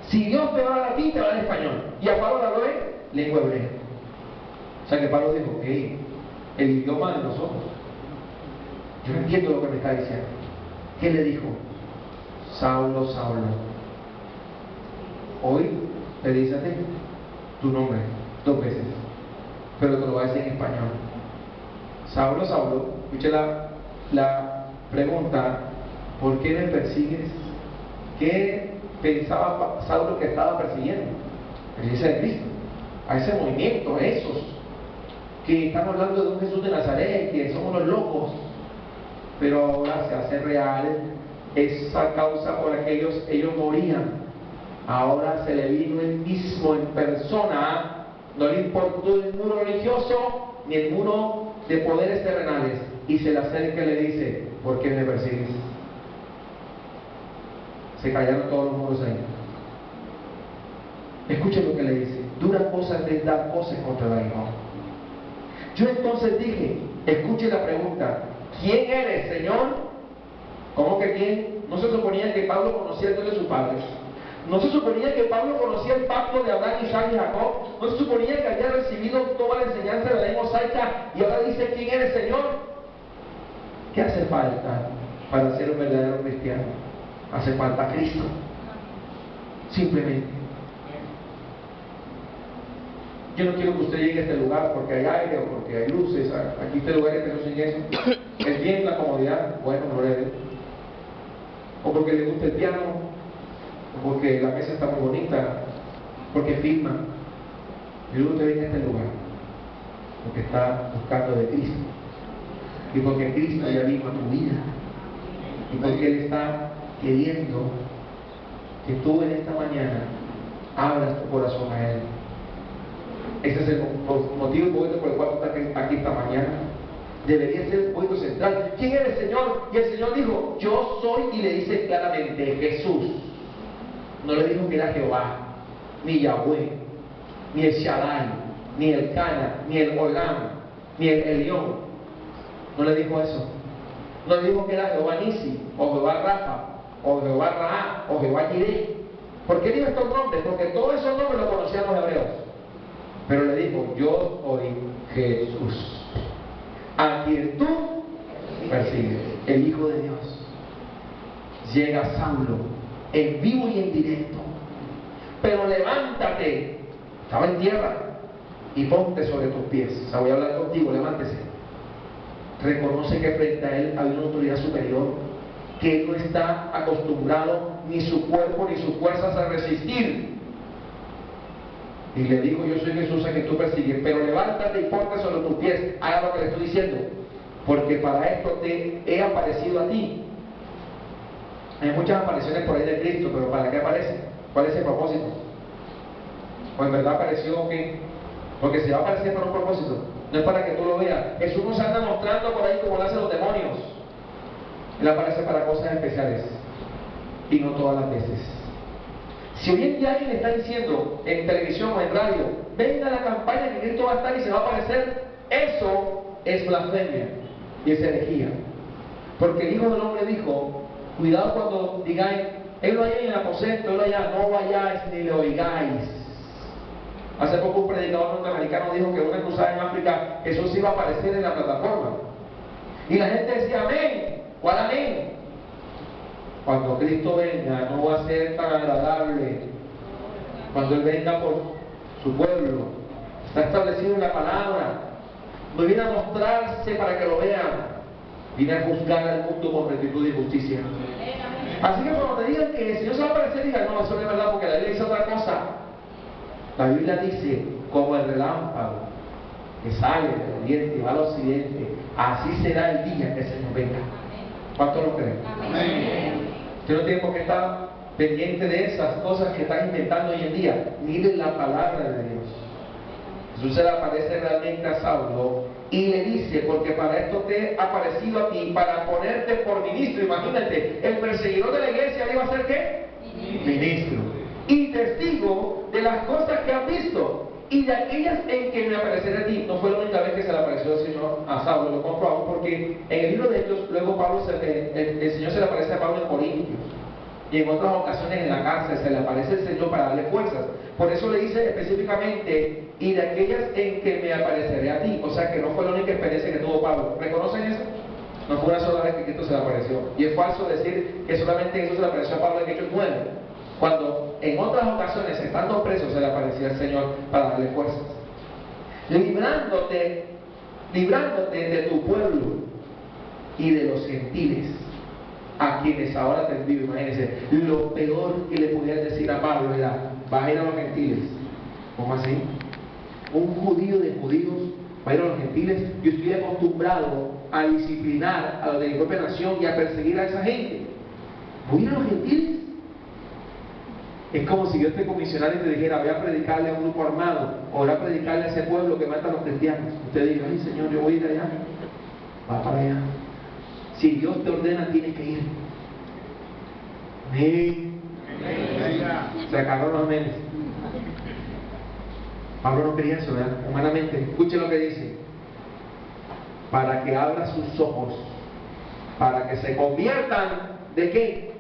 Si Dios te va a dar a ti, te va a dar español. Y a Pablo le habló en lengua hebrea. O sea que Pablo dijo, hey, el idioma de nosotros. Yo no entiendo lo que me está diciendo. ¿Qué le dijo? Saulo, Saulo. Hoy te dice a ti tu nombre 2 veces, pero te lo va a decir en español. Saulo, Saulo, escuche la pregunta, ¿por qué me persigues? ¿Qué pensaba Saulo que estaba persiguiendo? La iglesia de Cristo, a ese movimiento, a esos que están hablando de un Jesús de Nazaret, que somos los locos, pero ahora se hace real esa causa por la que ellos morían. Ahora se le vino él mismo en persona, no le importó el muro religioso ni el muro de poderes terrenales, y se le acerca y le dice, ¿por qué me persigues? Se callaron todos los muros ahí. Escuchen lo que le dice, dura cosa es dar cosas contra el Hijo. Yo entonces dije, escuche la pregunta, ¿quién eres, Señor? ¿Cómo que quién? No se suponía que Pablo conocía el Dios de sus padres. No se suponía que Pablo conocía el pacto de Abraham, Isaac y Jacob. No se suponía que había recibido toda la enseñanza de la ley mosaica y ahora dice, ¿quién eres, Señor? ¿Qué hace falta para ser un verdadero cristiano? Hace falta Cristo. Simplemente. Yo no quiero que usted llegue a este lugar porque hay aire o porque hay luces. Aquí este lugar que no se eso. Es bien la comodidad, bueno, no le o porque le gusta el piano, o porque la mesa está muy bonita, porque filma. Y luego usted viene a este lugar porque está buscando de Cristo, y porque Cristo ya vino a tu vida, y porque Él está queriendo que tú en esta mañana abras tu corazón a Él. Ese es el motivo por el cual tú estás aquí esta mañana. Debería ser el punto central. ¿Quién eres, Señor? Y el Señor dijo, yo soy, y le dice claramente, Jesús. No le dijo que era Jehová, ni Yahweh, ni el Shaddai, ni el Cana, ni el Olam, ni el Elión. No le dijo eso. No le dijo que era Jehová Nisi, o Jehová Rafa, o Jehová Raá, o Jehová Jireh. ¿Por qué dijo estos nombres? Porque todos esos nombres los conocían los hebreos. Pero le dijo, yo soy Jesús, a quien tú persigues, el Hijo de Dios. Llega Saulo, en vivo y en directo. Pero levántate, estaba en tierra, y ponte sobre tus pies. O sea, voy a hablar contigo, levántese. Reconoce que frente a él hay una autoridad superior, que él no está acostumbrado, ni su cuerpo ni sus fuerzas a resistir. Y le dijo, yo soy Jesús a quien tú persigues, pero levántate y ponte sobre tus pies. Haga lo que le estoy diciendo, porque para esto te he aparecido a ti. Hay muchas apariciones por ahí de Cristo, pero ¿para qué aparece? ¿Cuál es el propósito? ¿O en verdad apareció que? Porque si va a aparecer por un propósito, no es para que tú lo veas. Jesús nos anda mostrando por ahí como lo hacen los demonios. Él aparece para cosas especiales, y no todas las veces. Si hoy en día alguien está diciendo en televisión o en radio, venga a la campaña que Cristo va a estar y se va a aparecer, eso es blasfemia y es herejía. Porque el Hijo del Hombre dijo, cuidado cuando digáis, él vaya en el aposento, él allá, no vayáis ni le oigáis. Hace poco un predicador norteamericano dijo que en una cruzada en África Jesús iba a aparecer en la plataforma. Y la gente decía, amén. ¿Cuál amén? Cuando Cristo venga no va a ser tan agradable. Cuando Él venga por su pueblo, está establecido en la palabra. No viene a mostrarse para que lo vean, viene a juzgar al mundo con rectitud y justicia. Así que cuando te digan que el Señor se va a aparecer, digan, no, eso no es verdad, porque la Biblia dice otra cosa. La Biblia dice, como el relámpago que sale del oriente y va al occidente, así será el día que el Señor venga. ¿Cuántos lo creen? Amén. Usted no tiene por qué estar pendiente de esas cosas que están inventando hoy en día. Miren la palabra de Dios. Jesús se le aparece realmente a Saulo y le dice, porque para esto te he aparecido a ti, para ponerte por ministro. Imagínate, el perseguidor de la iglesia iba a ser ¿qué? Ministro. Y testigo de las cosas que has visto y de aquellas en que me apareceré a ti. No fue la única vez que se le apareció el Señor a Saulo, lo comprobamos porque en el libro de Hechos, luego el Señor se le aparece a Pablo en Corintios. y en otras ocasiones en la cárcel se le aparece el Señor para darle fuerzas. Por eso le dice específicamente, y de aquellas en que me apareceré a ti. O sea que no fue la única experiencia que tuvo Pablo. ¿Reconocen eso? No fue una sola vez que Cristo se le apareció. Y es falso decir que solamente eso se le apareció a Pablo en Hechos 9, cuando en otras ocasiones, estando preso, se le aparecía el Señor para darle fuerzas. Librándote de tu pueblo y de los gentiles, a quienes ahora te envío. Imagínense, lo peor que le pudieran decir a Pablo era: vas a ir a los gentiles. ¿Cómo así? Un judío de judíos va a ir a los gentiles. Yo estoy acostumbrado a disciplinar a los de mi propia nación y a perseguir a esa gente. ¿Voy a ir a los gentiles? Es como si yo te comisionara y te dijera: voy a predicarle a un grupo armado, o voy a predicarle a ese pueblo que mata a los cristianos. Usted diga: ay Señor, yo voy a ir allá. Va para allá. Si Dios te ordena, tienes que ir. Amén. Se acabaron los amenes. Pablo no quería eso, ¿verdad? Humanamente. Escuche lo que dice: para que abra sus ojos, para que se conviertan, ¿de qué?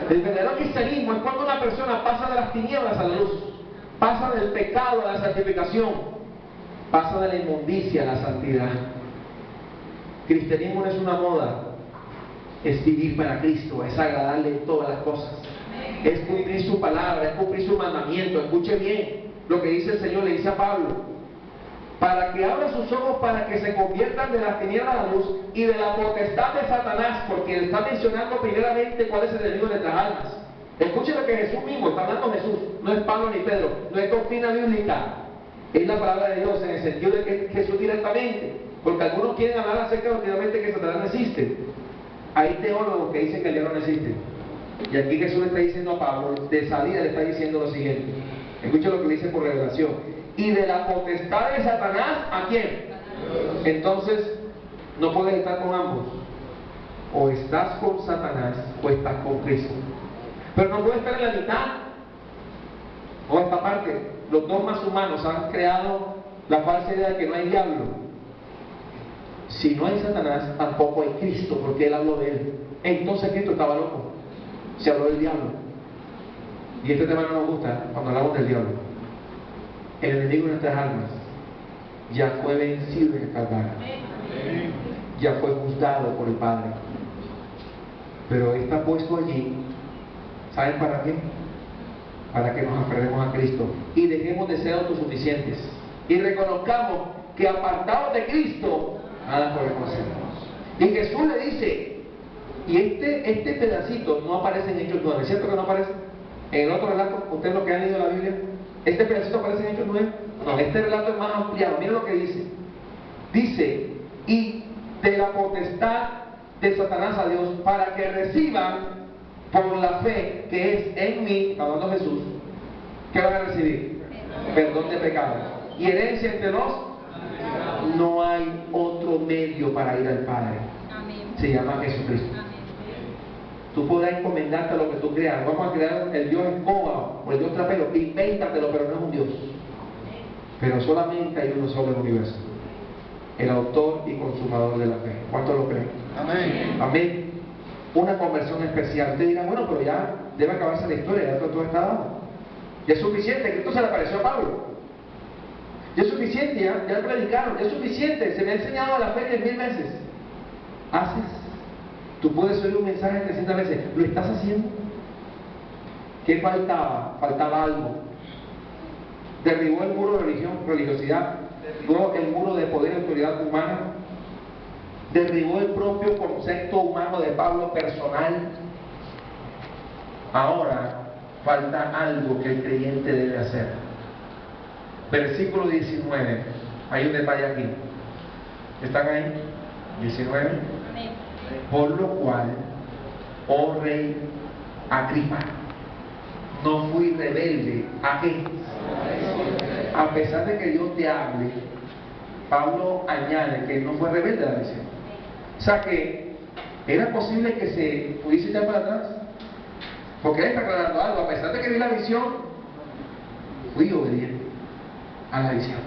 El verdadero cristianismo es cuando una persona pasa de las tinieblas a la luz, pasa del pecado a la santificación, pasa de la inmundicia a la santidad. Cristianismo no es una moda, es vivir para Cristo, es agradarle en todas las cosas, es cumplir su palabra, es cumplir su mandamiento. Escuche bien lo que dice el Señor, le dice a Pablo: para que abra sus ojos, para que se conviertan de las tinieblas a la luz y de la potestad de Satanás, porque él está mencionando primeramente cuál es el enemigo de nuestras almas. Escuche lo que Jesús mismo está hablando. Jesús, no es Pablo ni Pedro, no es doctrina bíblica, es la palabra de Dios, en el sentido de que Jesús directamente, porque algunos quieren hablar acerca de que Satanás no existe. Hay teólogos que dicen que el diablo no existe, y aquí Jesús le está diciendo a Pablo, de salida le está diciendo lo siguiente. Escuche lo que le dice por revelación: y de la potestad de Satanás, ¿a quién? Entonces, no puedes estar con ambos. O estás con Satanás o estás con Cristo. Pero no puedes estar en la mitad. O esta parte, los dogmas humanos han creado la falsa idea de que no hay diablo. Si no hay Satanás, tampoco hay Cristo, porque él habló de él. Entonces Cristo estaba loco. Se habló del diablo. Y este tema no nos gusta cuando hablamos del diablo. El enemigo de nuestras almas ya fue vencido en el Calvario, ya fue juzgado por el Padre, pero está puesto allí. ¿Saben para qué? Para que nos aferremos a Cristo y dejemos de ser autosuficientes y reconozcamos que apartados de Cristo nada podemos hacer. Y Jesús le dice, y este pedacito no aparece en Hechos 9, ¿cierto que no aparece? En el otro relato, ustedes lo que han leído la Biblia, ¿este pedacito aparece en Hechos 9? No, este relato es más ampliado. Miren lo que dice. Dice: y de la potestad de Satanás a Dios, para que reciban por la fe que es en mí, hablando Jesús, ¿qué van a recibir? Perdón de pecados y herencia entre los. No hay otro medio para ir al Padre. Se llama Jesucristo. Tú podrás encomendarte a lo que tú creas. Vamos a crear el Dios escoba o el Dios trapero, invéntatelo, pero no es un Dios. Pero solamente hay uno solo en el universo: el autor y consumador de la fe. ¿Cuántos lo creen? Amén. Amén. Una conversión especial. Usted dirá: bueno, pero ya debe acabarse la historia, ya todo está dado. Ya es suficiente. Cristo se le apareció a Pablo. Ya es suficiente, ya predicaron, ya es suficiente. Se me ha enseñado la fe 10,000 veces. ¿Haces? Tú puedes oír un mensaje 300 veces. ¿Lo estás haciendo? ¿Qué faltaba? Faltaba algo. Derribó el muro de religiosidad, derribó el muro de poder y autoridad humana, derribó el propio concepto humano de Pablo personal. Ahora falta algo que el creyente debe hacer. Versículo 19. Hay un detalle aquí. ¿Están ahí? 19. Por lo cual, oh rey Agripa, no fui rebelde. ¿A qué? A pesar de que Dios te hable, Pablo añade que él no fue rebelde a la visión. O sea que era posible que se pudiese echar para atrás, porque él está aclarando algo. A pesar de que vi la visión, fui obediente a la visión.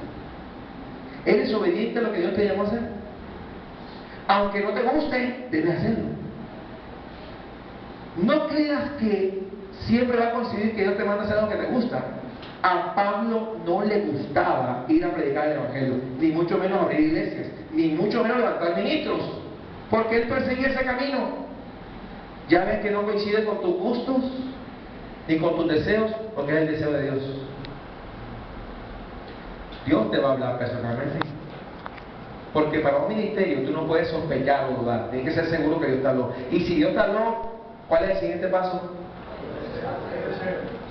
¿Eres obediente a lo que Dios te llamó a hacer? Aunque no te guste, debes hacerlo. No creas que siempre va a coincidir que Dios te manda a hacer algo que te gusta. A Pablo no le gustaba ir a predicar el Evangelio, ni mucho menos abrir iglesias, ni mucho menos levantar ministros, porque él perseguía ese camino. Ya ves que no coincide con tus gustos, ni con tus deseos, porque es el deseo de Dios. Dios te va a hablar personalmente. Porque para un ministerio tú no puedes sospechar o dudar, tienes que ser seguro que Dios te habló. Y si Dios te habló, ¿cuál es el siguiente paso?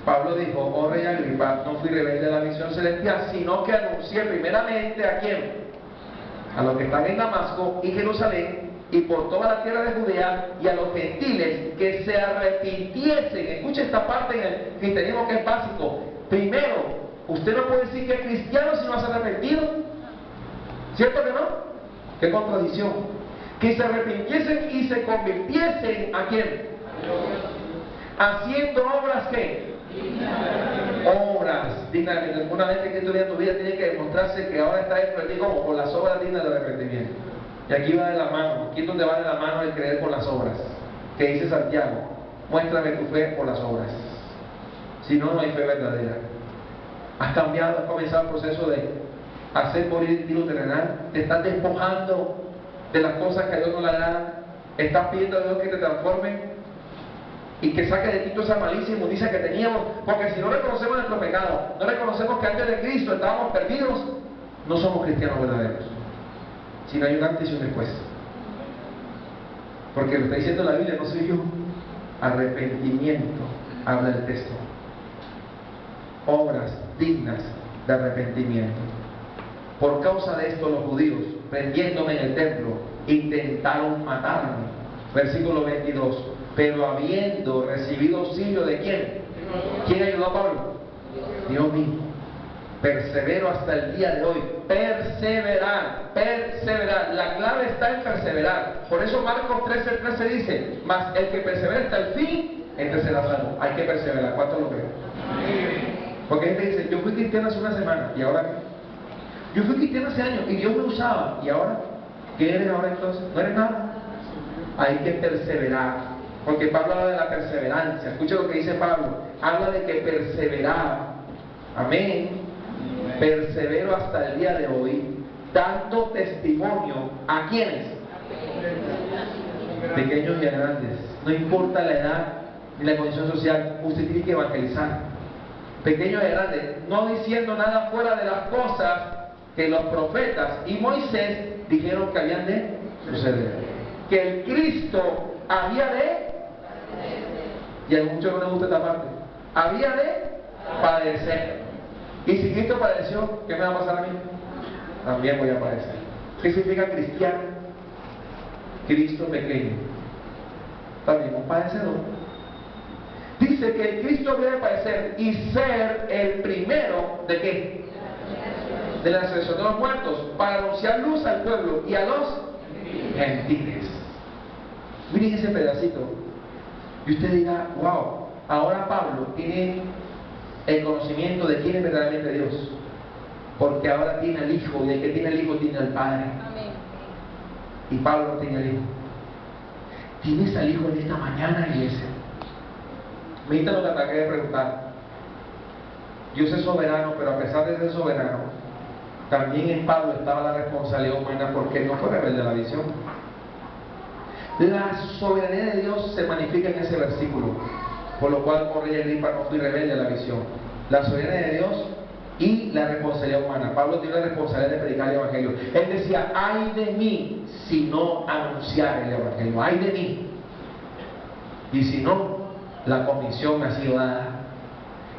Pablo dijo: oh rey Agripa, no fui rebelde a la misión celestial, sino que anuncié primeramente ¿a quién? A los que están en Damasco y Jerusalén y por toda la tierra de Judea, y a los gentiles que se arrepintiesen. Escucha esta parte en el cristianismo que es básico. Primero, usted no puede decir que es cristiano si no has arrepentido. ¿Cierto que no? ¡Qué contradicción! Que se arrepintiesen y se convirtiesen ¿a quién? Haciendo obras ¿qué? Obras dignas. Una vez que tú en tu vida tiene que demostrarse que ahora está dentro de ti como por las obras dignas del arrepentimiento. Y aquí va de la mano, aquí es donde va de la mano el creer por las obras. Que dice Santiago: muéstrame tu fe por las obras. Si no, no hay fe verdadera. Has cambiado, has comenzado el proceso de hacer morir el tiro terrenal. Te estás despojando de las cosas que a Dios no le agradan. Estás pidiendo a Dios que te transforme y que saque de ti toda esa malicia y inmundicia que teníamos, porque si no reconocemos nuestro pecado, no reconocemos que antes de Cristo estábamos perdidos, no somos cristianos verdaderos. Si no hay un antes y un después, porque lo está diciendo la Biblia, no soy yo. Arrepentimiento, habla el texto. Obras dignas de arrepentimiento. Por causa de esto los judíos, prendiéndome en el templo, intentaron matarme. Versículo 22. Pero habiendo recibido auxilio ¿de quién? ¿Quién ayudó a Pablo? Dios mismo. Persevero hasta el día de hoy. Perseverar, perseverar. La clave está en perseverar. Por eso Marcos 13:13 dice: mas el que persevera hasta el fin, este será salvo. Hay que perseverar. ¿Cuánto lo creen? Porque gente dice: yo fui cristiano hace una semana, ¿y ahora qué? Yo fui cristiano hace años y Dios me usaba, ¿y ahora? ¿Qué eres ahora entonces? ¿No eres nada? Hay que perseverar. Porque Pablo habla de la perseverancia. Escucha lo que dice Pablo. Habla de que perseverar. Amén. Persevero hasta el día de hoy, dando testimonio ¿a quiénes? Pequeños y grandes. No importa la edad ni la condición social, usted tiene que evangelizar. Pequeños y grandes, no diciendo nada fuera de las cosas que los profetas y Moisés dijeron que habían de suceder. Que el Cristo había de, y a muchos no les gusta esta parte, había de padecer. Y si Cristo padeció, ¿qué me va a pasar a mí? También voy a padecer. ¿Qué significa cristiano? Cristo pequeño. También un padecedor. Dice que el Cristo había de padecer y ser el primero ¿de qué? De la resurrección de los muertos, para anunciar luz al pueblo y a los gentiles. Miren ese pedacito y usted dirá: wow, ahora Pablo tiene el conocimiento de quién es verdaderamente Dios, porque ahora tiene al Hijo, y el que tiene al Hijo tiene al Padre. Amén. Y Pablo no tiene al Hijo. ¿Tienes al Hijo en esta mañana, iglesia? Medita lo que te acabé de preguntar. Dios es soberano, pero a pesar de ser soberano, también en Pablo estaba la responsabilidad humana, porque él no fue rebelde a la visión. La soberanía de Dios se magnifica en ese versículo, por lo cual, oh rey Agripa, no fui rebelde a la visión. La soberanía de Dios y la responsabilidad humana. Pablo tiene la responsabilidad de predicar el Evangelio. Él decía: ay de mí si no anunciar el Evangelio, ay de mí. Y si no, la comisión me ha sido dada.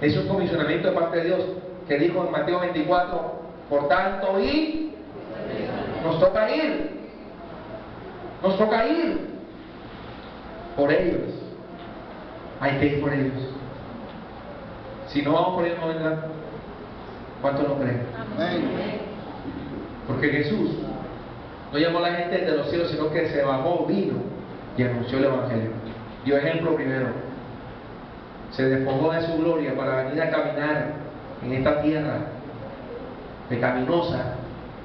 Es un comisionamiento de parte de Dios, que dijo en Mateo 24: por tanto, y nos toca ir. Nos toca ir por ellos. Hay que ir por ellos. Si no vamos por ellos, no vendrán. ¿Cuántos lo creen? Amén. Porque Jesús no llamó a la gente de los cielos, sino que se bajó, vino y anunció el Evangelio. Dio ejemplo primero. Se despojó de su gloria para venir a caminar en esta tierra pecaminosa.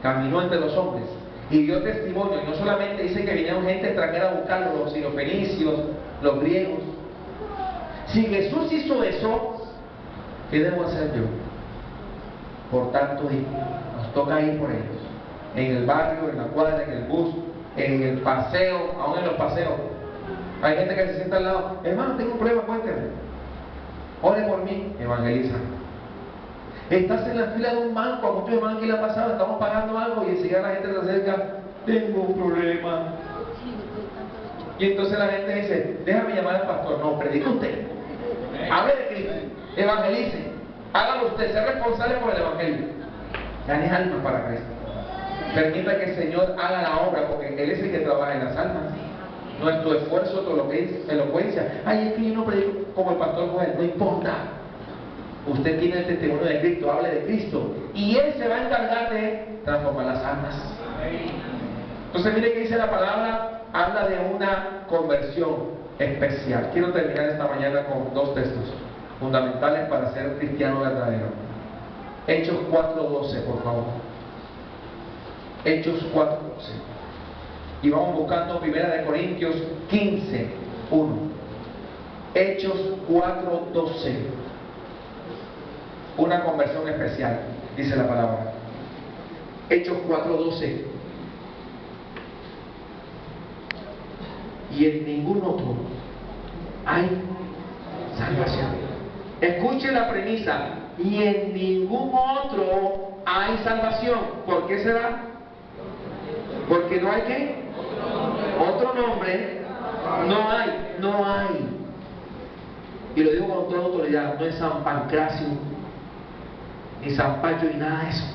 Caminó entre los hombres y dio testimonio. Y no solamente dice que vinieron gente extranjera a buscarlo, sino los fenicios, los griegos, Si Jesús hizo eso, ¿qué debo hacer yo? Por tanto, nos toca ir por ellos. En el barrio, en la cuadra, en el bus, en el paseo, aún en los paseos. Hay gente que se sienta al lado, hermano, tengo un problema, cuénteme. Ore por mí, evangeliza. Estás en la fila de un banco, a muchos hermanos que le ha pasado, estamos pagando algo y enseguida la gente se acerca, tengo un problema. Y entonces la gente dice, déjame llamar al pastor. No, predique usted. Hable de Cristo, evangelice, hágalo usted, sea responsable por el evangelio. Gane almas para Cristo. Permita que el Señor haga la obra, porque Él es el que trabaja en las almas. No es tu esfuerzo, tu elocuencia. Ay, es que yo no predico como el pastor Joel, no importa. Usted tiene el testimonio de Cristo, hable de Cristo, y Él se va a encargar de transformar las almas. Entonces mire que dice la palabra, habla de una conversión especial. Quiero terminar esta mañana con dos textos fundamentales para ser cristiano verdadero. Hechos 4:12, por favor. Hechos 4:12. Y vamos buscando 1 Corintios 15:1. Hechos 4:12. Una conversión especial, dice la palabra. Hechos 4:12. Y en ningún otro hay salvación. Escuche la premisa. Y en ningún otro hay salvación. ¿Por qué será? Porque no hay ¿qué? Otro nombre. No hay. Y lo digo con toda autoridad. No es San Pancracio, ni San Pacho, ni nada de eso.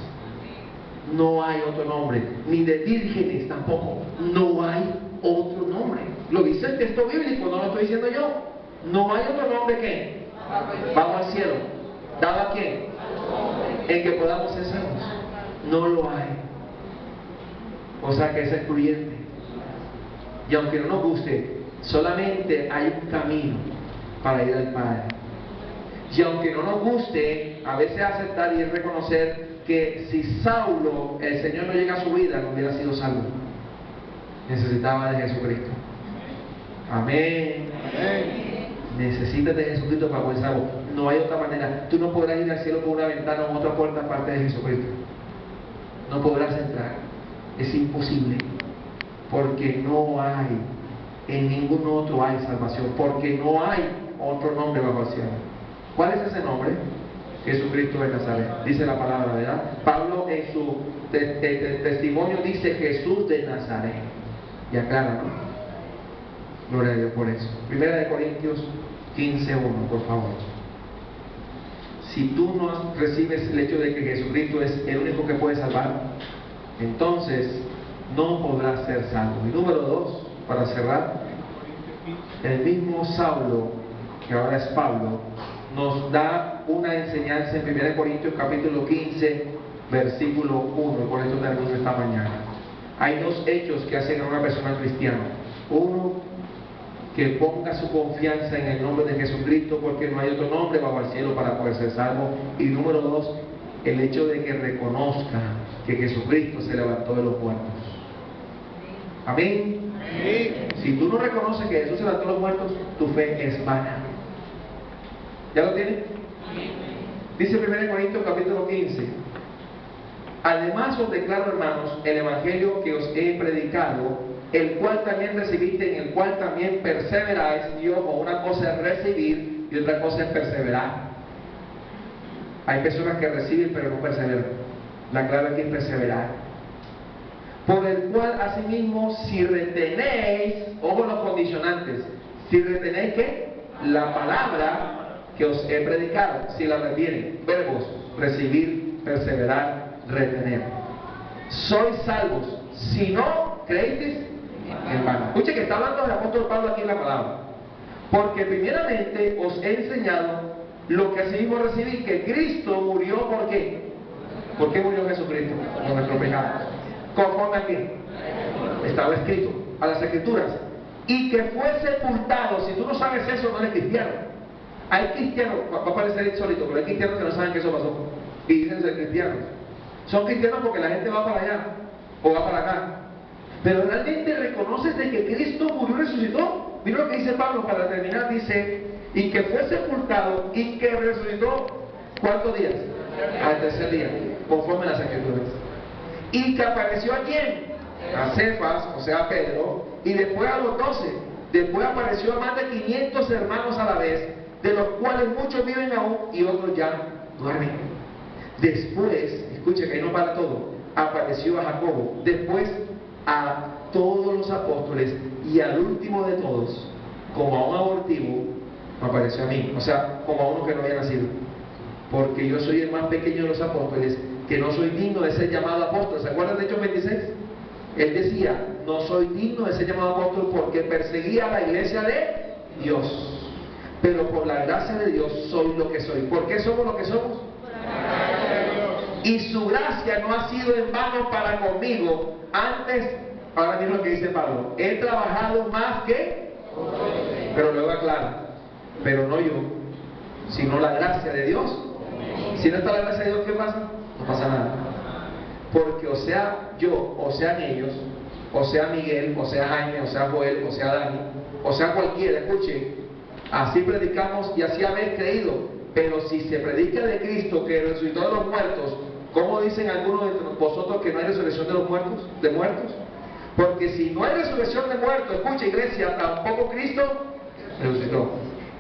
No hay otro nombre. Ni de vírgenes tampoco. No hay otro nombre. Lo dice el texto bíblico, no lo estoy diciendo yo. No hay otro nombre que bajo al cielo. ¿Dado a quién? En que podamos ser salvos. No lo hay. O sea que es excluyente. Y aunque no nos guste, solamente hay un camino para ir al Padre. Y aunque no nos guste, a veces aceptar y reconocer que si Saulo, el Señor no llega a su vida, no hubiera sido salvo. Necesitaba de Jesucristo. Amén. Necesitas de Jesucristo para poder ser salvo. No hay otra manera. Tú no podrás ir al cielo por una ventana o otra puerta aparte de Jesucristo. No podrás entrar. Es imposible. Porque no hay, en ningún otro hay salvación. Porque no hay otro nombre bajo el cielo. ¿Cuál es ese nombre? Jesucristo de Nazaret. Dice la palabra, ¿verdad? Pablo en su testimonio dice Jesús de Nazaret. Y aclara, ¿no? Gloria a Dios por eso. 1 Corintios 15:1, por favor. Si tú no recibes el hecho de que Jesucristo es el único que puede salvar, entonces no podrás ser salvo. Y número 2, para cerrar, el mismo Saulo, que ahora es Pablo, nos da una enseñanza en 1 Corintios capítulo 15, versículo 1, y por eso termino esta mañana. Hay dos hechos que hacen a una persona cristiana. Uno, que ponga su confianza en el nombre de Jesucristo, porque no hay otro nombre bajo el cielo para poder ser salvo. Y número 2, el hecho de que reconozca que Jesucristo se levantó de los muertos. Amén. Si tú no reconoces que Jesús se levantó de los muertos, tu fe es vana. ¿Ya lo tienes? Dice 1 Corintios capítulo 15. Además os declaro, hermanos, el evangelio que os he predicado, el cual también recibiste, en el cual también perseveráis. Y ojo, una cosa es recibir y otra cosa es perseverar. Hay personas que reciben pero no perseveran. La clave aquí es perseverar. Por el cual asimismo, si retenéis, ojo los condicionantes, si retenéis ¿qué? La palabra que os he predicado, si la retienen, verbos, recibir, perseverar, retener. Sois salvos, si no creéis en vano. Escuche que está hablando el apóstol Pablo aquí en la palabra. Porque primeramente os he enseñado lo que asimismo recibí, que Cristo murió. ¿Por qué? ¿Por qué murió Jesucristo? Por nuestros pecados. ¿Conforme a qué? Estaba escrito, a las escrituras. Y que fue sepultado. Si tú no sabes eso, no eres cristiano. Hay cristianos, va a parecer insólito, pero hay cristianos que no saben que eso pasó y dicen ser cristianos. Son cristianos porque la gente va para allá o va para acá, pero realmente reconoces de que Cristo murió y resucitó. Mira lo que dice Pablo para terminar, dice: y que fue sepultado y que resucitó, ¿cuántos días? Al tercer día, conforme a las Escrituras. Y que apareció a quién? A Cefas, o sea a Pedro, y después a los 12. Después apareció a más de 500 hermanos a la vez, de los cuales muchos viven aún y otros ya duermen. Después, escucha que ahí no para todo, apareció a Jacobo, después a todos los apóstoles y al último de todos, como a un abortivo, me apareció a mí, o sea, como a uno que no había nacido, porque yo soy el más pequeño de los apóstoles, que no soy digno de ser llamado apóstol. ¿Se acuerdan de Hechos 26? Él decía, no soy digno de ser llamado apóstol porque perseguía a la iglesia de Dios, pero por la gracia de Dios soy lo que soy. ¿Por qué somos lo que somos? Y su gracia no ha sido en vano para conmigo. Antes, ahora mismo lo que dice Pablo, he trabajado más que, pero luego aclara, pero no yo, sino la gracia de Dios. Si no está la gracia de Dios, ¿qué pasa? No pasa nada. Porque o sea yo, o sean ellos, o sea Miguel, o sea Jaime, o sea Joel, o sea Dani, o sea cualquiera, escuche, así predicamos y así habéis creído. Pero si se predica de Cristo que resucitó de los muertos, ¿cómo dicen algunos de vosotros que no hay resurrección de los muertos? ¿De muertos? Porque si no hay resurrección de muertos, escucha iglesia, tampoco Cristo resucitó.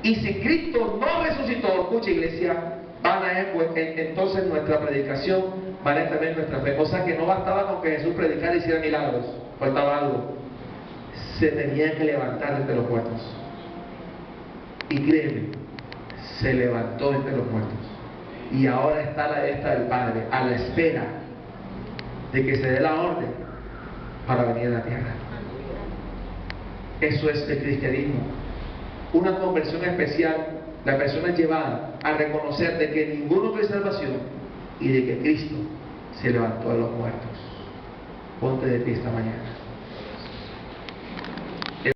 Y si Cristo no resucitó, escucha iglesia, van a entonces nuestra predicación, van a también nuestra fe. O sea que no bastaba con que Jesús predicara y hiciera milagros, faltaba algo. Se tenía que levantar entre los muertos. Y créeme, se levantó entre los muertos. Y ahora está a la diestra del Padre, a la espera de que se dé la orden para venir a la tierra. Eso es el cristianismo. Una conversión especial, la persona es llevada a reconocer de que ninguno hay salvación y de que Cristo se levantó de los muertos. Ponte de pie esta mañana.